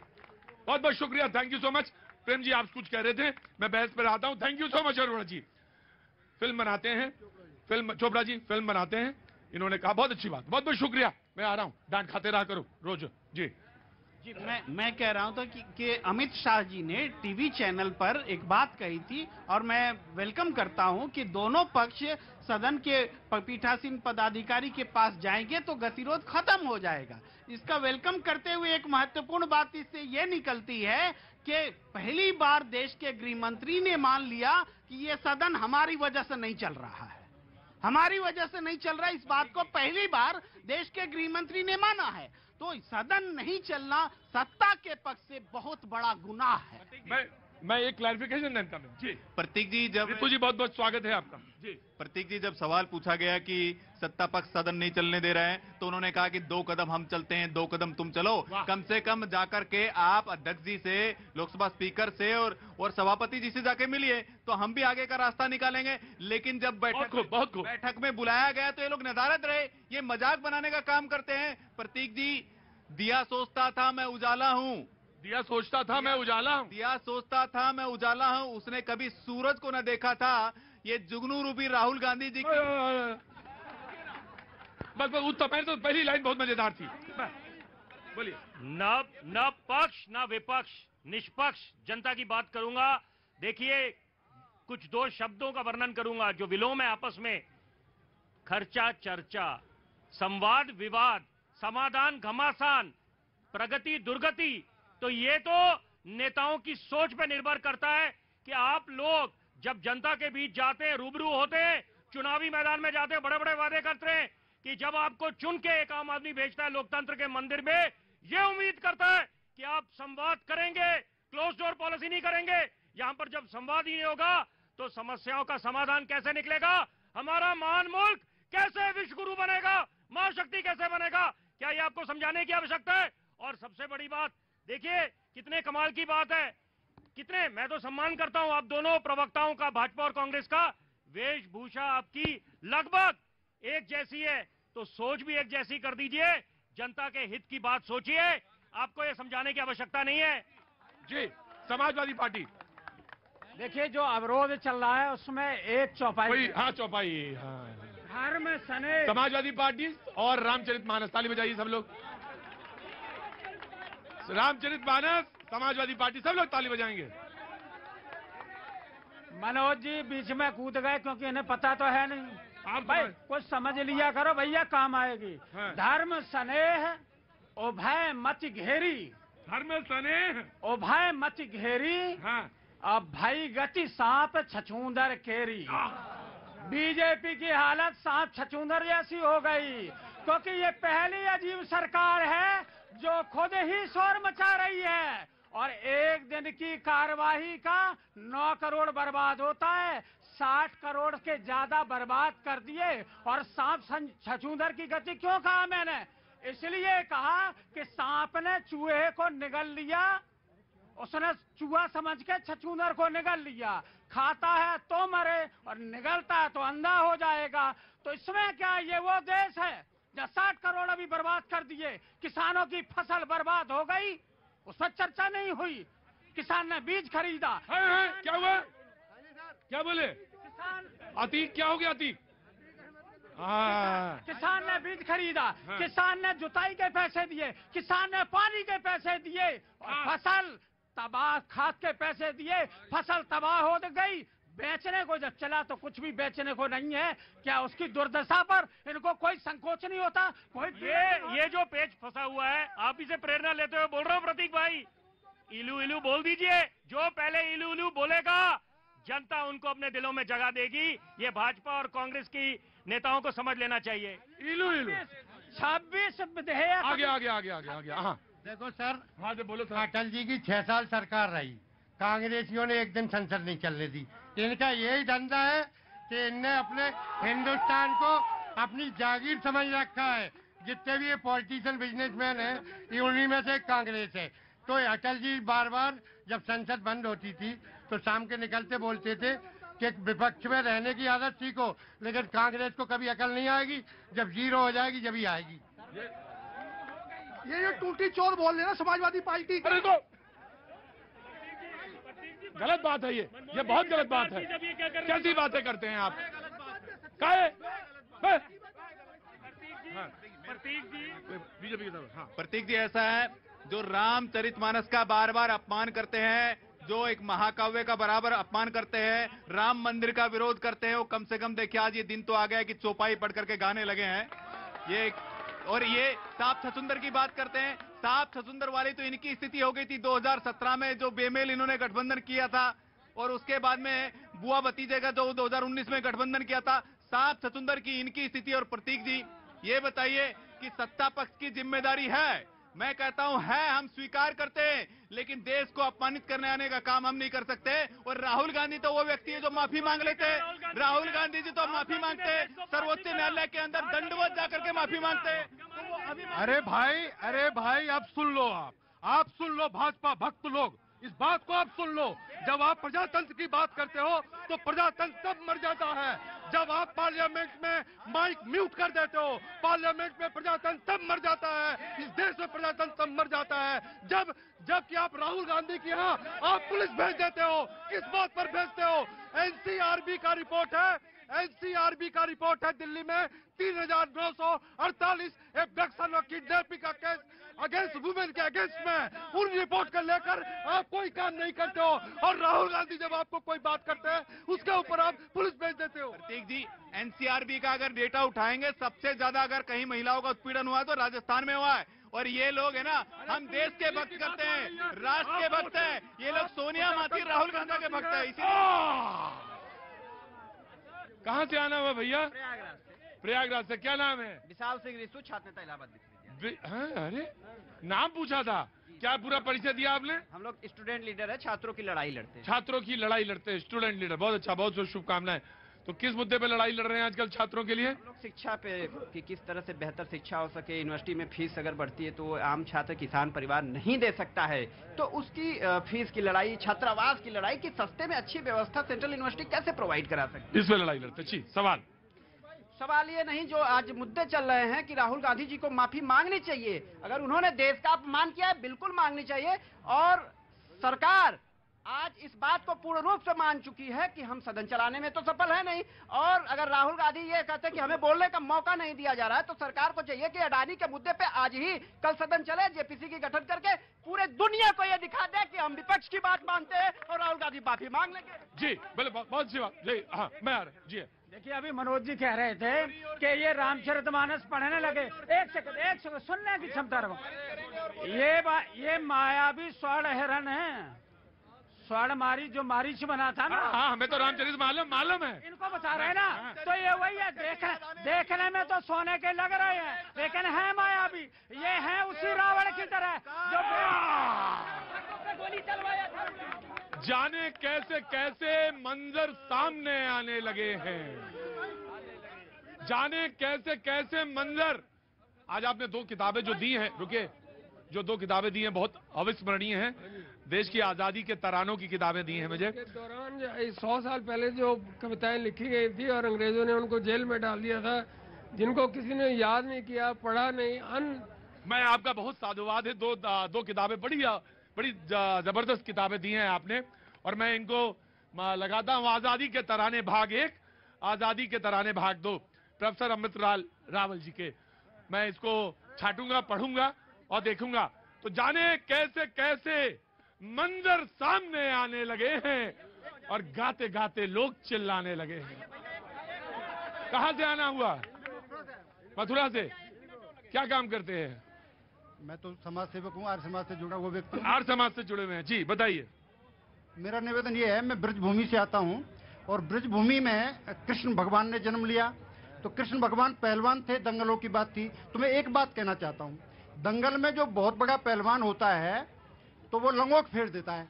बहुत बहुत शुक्रिया, thank you so much. Prem ji, आप कुछ कह रहे थे, मैं बहस पर आता हूं। Thank you so much Arora ji. Film बनाते हैं, चोपड़ा जी फिल्म बनाते हैं, इन्होंने कहा बहुत अच्छी बात, बहुत बहुत शुक्रिया। मैं आ रहा हूं, डांट खाते रहा करो रोज जी। जी मैं कह रहा हूं तो कि अमित शाह जी ने टीवी चैनल पर एक बात कही थी और मैं वेलकम करता हूं कि दोनों पक्ष सदन के पीठासीन पदाधिकारी के पास जाएंगे तो गतिरोध खत्म हो जाएगा। इसका वेलकम करते हुए एक महत्वपूर्ण बात इससे ये निकलती है कि पहली बार देश के गृह मंत्री ने मान लिया कि ये सदन हमारी वजह से नहीं चल रहा है, हमारी वजह से नहीं चल रहा है। इस बात को पहली बार देश के गृह मंत्री ने माना है। तो सदन नहीं चलना सत्ता के पक्ष से बहुत बड़ा गुनाह है। मैं एक क्लैरिफिकेशन देता हूं जी। प्रतीक जी, जब रितु जी बहुत बहुत स्वागत है आपका जी। प्रतीक जी, जब सवाल पूछा गया कि सत्ता पक्ष सदन नहीं चलने दे रहे हैं तो उन्होंने कहा कि 2 कदम हम चलते हैं, 2 कदम तुम चलो। कम से कम जाकर के आप अध्यक्ष जी से, लोकसभा स्पीकर से और सभापति जी से जाके मिलिए तो हम भी आगे का रास्ता निकालेंगे। लेकिन जब बैठक में बुलाया गया तो ये लोग नदारद रहे, ये मजाक बनाने का काम करते हैं। प्रतीक जी, दिया सोचता था मैं उजाला हूं, दिया सोचता था मैं उजाला हूं, दिया सोचता था मैं उजाला हूं, उसने कभी सूरज को न देखा था। ये जुगनू रूपी राहुल गांधी जी की बस तो पहली लाइन बहुत मजेदार थी। बोलिए। न पक्ष न विपक्ष, निष्पक्ष जनता की बात करूंगा। देखिए, कुछ 2 शब्दों का वर्णन करूंगा जो विलोम है आपस में। खर्चा चर्चा, संवाद विवाद, समाधान घमासान, प्रगति दुर्गति। तो ये तो नेताओं की सोच पे निर्भर करता है कि आप लोग जब जनता के बीच जाते हैं, रूबरू होते हैं, चुनावी मैदान में जाते हैं, बड़े बड़े वादे करते हैं कि जब आपको चुन के एक आम आदमी भेजता है लोकतंत्र के मंदिर में, ये उम्मीद करता है कि आप संवाद करेंगे, क्लोज डोर पॉलिसी नहीं करेंगे। यहां पर जब संवाद ही नहीं होगा तो समस्याओं का समाधान कैसे निकलेगा? हमारा महान मुल्क कैसे विश्व गुरु बनेगा? महाशक्ति कैसे बनेगा? क्या ये आपको समझाने की आवश्यकता है? और सबसे बड़ी बात देखिए, कितने कमाल की बात है, कितने, मैं तो सम्मान करता हूं आप दोनों प्रवक्ताओं का, भाजपा और कांग्रेस का। वेशभूषा आपकी लगभग एक जैसी है तो सोच भी एक जैसी कर दीजिए। जनता के हित की बात सोचिए, आपको ये समझाने की आवश्यकता नहीं है जी। समाजवादी पार्टी, देखिए जो अवरोध चल रहा है उसमें एक चौपाई, हाँ चौपाई, हाँ घर में सने समाजवादी पार्टी और रामचरितमानस। ताली बजाइए सब लोग। रामचरितमानस, समाजवादी पार्टी, सब लोग ताली बजाएंगे। मनोज जी बीच में कूद गए क्योंकि इन्हें पता तो है नहीं। आप भाई कुछ समझ लिया करो भैया, काम आएगी। हाँ। धर्म स्नेह ओ भय मच घेरी, धर्म स्नेह ओ भय मच घेरी। हाँ। अब भाई गति सांप छछूंदर केरी। बीजेपी की हालत सांप छछूंदर जैसी हो गई क्योंकि ये पहली अजीब सरकार है जो खुद ही शोर मचा रही है और एक दिन की कार्यवाही का 9 करोड़ बर्बाद होता है। 60 करोड़ के ज्यादा बर्बाद कर दिए। और सांप छछूंदर की गति क्यों कहा मैंने? इसलिए कहा कि सांप ने चूहे को निगल लिया, उसने चूहा समझ के छछूंदर को निगल लिया। खाता है तो मरे और निगलता है तो अंधा हो जाएगा। तो इसमें क्या, ये वो देश है जहाँ 60 करोड़ अभी बर्बाद कर दिए, किसानों की फसल बर्बाद हो गई, उस पर चर्चा नहीं हुई। किसान ने बीज खरीदा। क्या हुआ? क्या बोले? अतीक क्या हो गया? अतीक किसान ने बीज खरीदा, किसान ने जुताई के पैसे दिए, किसान ने पानी के पैसे दिए और फसल तबाह, खाद के पैसे दिए, फसल तबाह हो गई। बेचने को जब चला तो कुछ भी बेचने को नहीं है। क्या उसकी दुर्दशा पर इनको कोई संकोच नहीं होता? कोई ये जो पेच फंसा हुआ है, आप इसे प्रेरणा लेते हुए बोल रहा हूँ प्रतीक भाई, इलू इलू बोल दीजिए। जो पहले इलू इलू बोलेगा जनता उनको अपने दिलों में जगह देगी। ये भाजपा और कांग्रेस की नेताओं को समझ लेना चाहिए। इलू इलू 26 विधेयक आगे आगे आगे आगे आगे। हाँ देखो सर, हाँ जो बोलो सर। अटल जी की 6 साल सरकार रही, कांग्रेसियों ने एक दिन संसद नहीं चलने दी। इनका यही धंधा है कि इनने अपने हिंदुस्तान को अपनी जागीर समझ रखा है। जितने भी ये पॉलिटिशियन बिजनेसमैन हैं, ये उन्हीं में से कांग्रेस है। तो अटल जी बार बार जब संसद बंद होती थी तो शाम के निकलते बोलते थे कि विपक्ष में रहने की आदत सीखो, लेकिन कांग्रेस को कभी अकल नहीं आएगी, जब जीरो हो जाएगी जब ही आएगी। ये टूटी चोर बोल रहे ना समाजवादी पार्टी। गलत बात है ये बहुत गलत बात है। कैसी बातें करते हैं आप? काहे? बीजेपी की तरफ। हाँ, प्रतीक जी ऐसा है जो रामचरितमानस का बार बार अपमान करते हैं, जो एक महाकाव्य का बराबर अपमान करते हैं, राम मंदिर का विरोध करते हैं, वो कम से कम देखिए आज ये दिन तो आ गया कि चौपाई पढ़ करके गाने लगे हैं ये। और ये साफ छछुंदर की बात करते हैं। साफ छछुंदर वाली तो इनकी स्थिति हो गई थी 2017 में, जो बेमेल इन्होंने गठबंधन किया था, और उसके बाद में बुआ भतीजे का जो 2019 में गठबंधन किया था। साफ छछुंदर की इनकी स्थिति। और प्रतीक जी ये बताइए कि सत्ता पक्ष की जिम्मेदारी है, मैं कहता हूं है, हम स्वीकार करते हैं, लेकिन देश को अपमानित करने आने का काम हम नहीं कर सकते। और राहुल गांधी तो वो व्यक्ति है जो माफी मांग लेते हैं। राहुल गांधी जी तो माफी मांगते हैं, सर्वोच्च न्यायालय के अंदर दंडवत जाकर के माफी मांगते हैं। अरे भाई अब सुन लो, आप सुन लो भाजपा भक्त लोग, इस बात को आप सुन लो। जब आप प्रजातंत्र की बात करते हो तो प्रजातंत्र तब मर जाता है जब आप पार्लियामेंट में माइक म्यूट कर देते हो। पार्लियामेंट में प्रजातंत्र तब मर जाता है, इस देश में प्रजातंत्र तब मर जाता है जब कि आप राहुल गांधी के यहाँ आप पुलिस भेज देते हो। किस बात पर भेजते हो? एनसीआरबी का रिपोर्ट है, एनसीआरबी का रिपोर्ट है, दिल्ली में 3948 एब्डक्शन और किडनैपिंग का केस अगेंस्ट वुमेन के अगेंस्ट में, उन रिपोर्ट को लेकर आप कोई काम नहीं करते हो। और राहुल गांधी जब आपको कोई बात करते हैं उसके ऊपर आप पुलिस भेज देते हो। प्रतीक जी एनसीआरबी का अगर डेटा उठाएंगे, सबसे ज्यादा अगर कहीं महिलाओं का उत्पीड़न हुआ है तो राजस्थान में हुआ है। और ये लोग है ना, हम देश के भक्त करते हैं, राष्ट्र के भक्त हैं, ये लोग सोनिया माथी राहुल गांधी के भक्त है। इसीलिए कहाँ से आना हुआ भैया? प्रयागराज से। क्या नाम है? विशाल सिंह रिसू, छात्र नेता इलाहाबाद विश्वविद्यालय। अरे नाम पूछा था, क्या पूरा परिचय दिया आपने? हम लोग स्टूडेंट लीडर है, छात्रों की लड़ाई लड़ते हैं। छात्रों की लड़ाई लड़ते हैं, स्टूडेंट लीडर, बहुत अच्छा, बहुत बहुत शुभकामनाएं। तो किस मुद्दे पे लड़ाई लड़ रहे हैं आजकल छात्रों के लिए? हम लोग शिक्षा पे कि किस तरह से बेहतर शिक्षा हो सके। यूनिवर्सिटी में फीस अगर बढ़ती है तो आम छात्र किसान परिवार नहीं दे सकता है, तो उसकी फीस की लड़ाई, छात्रावास की लड़ाई कि सस्ते में अच्छी व्यवस्था सेंट्रल यूनिवर्सिटी कैसे प्रोवाइड करा सकती है, इस पे लड़ाई लड़ते। जी सवाल ये नहीं जो आज मुद्दे चल रहे हैं कि राहुल गांधी जी को माफी मांगनी चाहिए। अगर उन्होंने देश का अपमान किया है बिल्कुल मांगनी चाहिए। और सरकार आज इस बात को पूर्ण रूप से मान चुकी है कि हम सदन चलाने में तो सफल है नहीं। और अगर राहुल गांधी ये कहते हैं कि हमें बोलने का मौका नहीं दिया जा रहा है, तो सरकार को चाहिए कि अडानी के मुद्दे पे आज ही कल सदन चले, जेपीसी की गठन करके पूरे दुनिया को ये दिखा दे कि हम विपक्ष की बात मानते हैं और राहुल गांधी माफी मांग लेंगे। जी बिल्कुल, बहुत अच्छी बात। जी हाँ, मैं आ रहा। जी देखिए अभी मनोज जी कह रहे थे कि ये रामचरितमानस पढ़ने लगे। एक सेकंड सुनने की क्षमता रखो। ये मायावी स्वर्ण हिरण है, स्वर्ण मारी जो मारीच बना था ना। हाँ, हमें तो रामचरित मालूम है। इनको बता रहे ना, तो ये वही है। देखने में तो सोने के लग रहे हैं, लेकिन है मायावी। ये है उसी रावण की तरह जो गोली चलवाया था। जाने कैसे कैसे मंजर सामने आने लगे हैं, जाने कैसे कैसे मंजर। आज आपने दो किताबें जो दी हैं, रुके, जो दो किताबें दी हैं बहुत अविस्मरणीय हैं। देश की आजादी के तरानों की किताबें दी हैं मुझे। के दौरान 100 साल पहले जो कविताएं लिखी गई थी और अंग्रेजों ने उनको जेल में डाल दिया था, जिनको किसी ने याद नहीं किया, पढ़ा नहीं। मैं आपका बहुत साधुवाद है। दो किताबें बड़ी जबरदस्त किताबें दी हैं आपने, और मैं इनको लगाता हूँ। आजादी के तराने भाग 1, आजादी के तराने भाग 2, प्रोफेसर अमृतलाल रावल जी के। मैं इसको छाटूंगा, पढ़ूंगा और देखूंगा। तो जाने कैसे कैसे मंजर सामने आने लगे हैं और गाते गाते लोग चिल्लाने लगे हैं। कहां से आना हुआ? मथुरा से। क्या काम करते हैं? मैं तो समाज सेवक हूँ, आर्य समाज से जुड़ा हुआ व्यक्ति। आर्य समाज से जुड़े हुए हैं। जी बताइए। मेरा निवेदन ये है, मैं ब्रजभूमि से आता हूँ और ब्रजभूमि में कृष्ण भगवान ने जन्म लिया। तो कृष्ण भगवान पहलवान थे, दंगलों की बात थी। तो मैं एक बात कहना चाहता हूँ, दंगल में जो बहुत बड़ा पहलवान होता है तो वो लंगोट फेर देता है,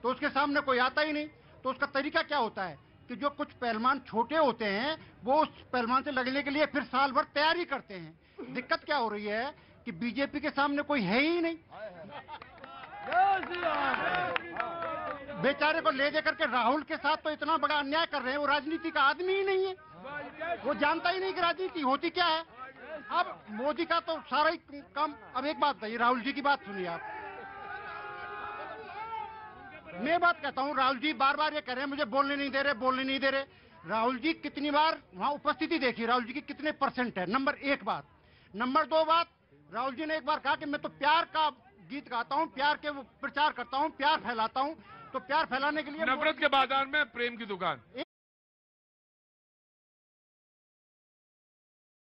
तो उसके सामने कोई आता ही नहीं। तो उसका तरीका क्या होता है कि जो कुछ पहलवान छोटे होते हैं वो उस पहलवान से लड़ने के लिए फिर साल भर तैयारी करते हैं। दिक्कत क्या हो रही है कि बीजेपी के सामने कोई है ही नहीं। बेचारे को ले जाकर के राहुल के साथ तो इतना बड़ा अन्याय कर रहे हैं। वो राजनीति का आदमी ही नहीं है, वो जानता ही नहीं कि राजनीति होती क्या है। अब मोदी का तो सारा ही काम। अब एक बात बताइए, राहुल जी की बात सुनिए आप। मैं बात कहता हूँ, राहुल जी बार बार ये कह रहे हैं मुझे बोलने नहीं दे रहे। राहुल जी कितनी बार वहां उपस्थिति देखी, राहुल जी की कितने % है, नंबर 1 बात। नंबर 2 बात, राहुल जी ने एक बार कहा कि मैं तो प्यार का गीत गाता हूँ, प्यार के वो प्रचार करता हूँ, प्यार फैलाता हूँ। तो प्यार फैलाने के लिए नफरत के बाजार में प्रेम की दुकान।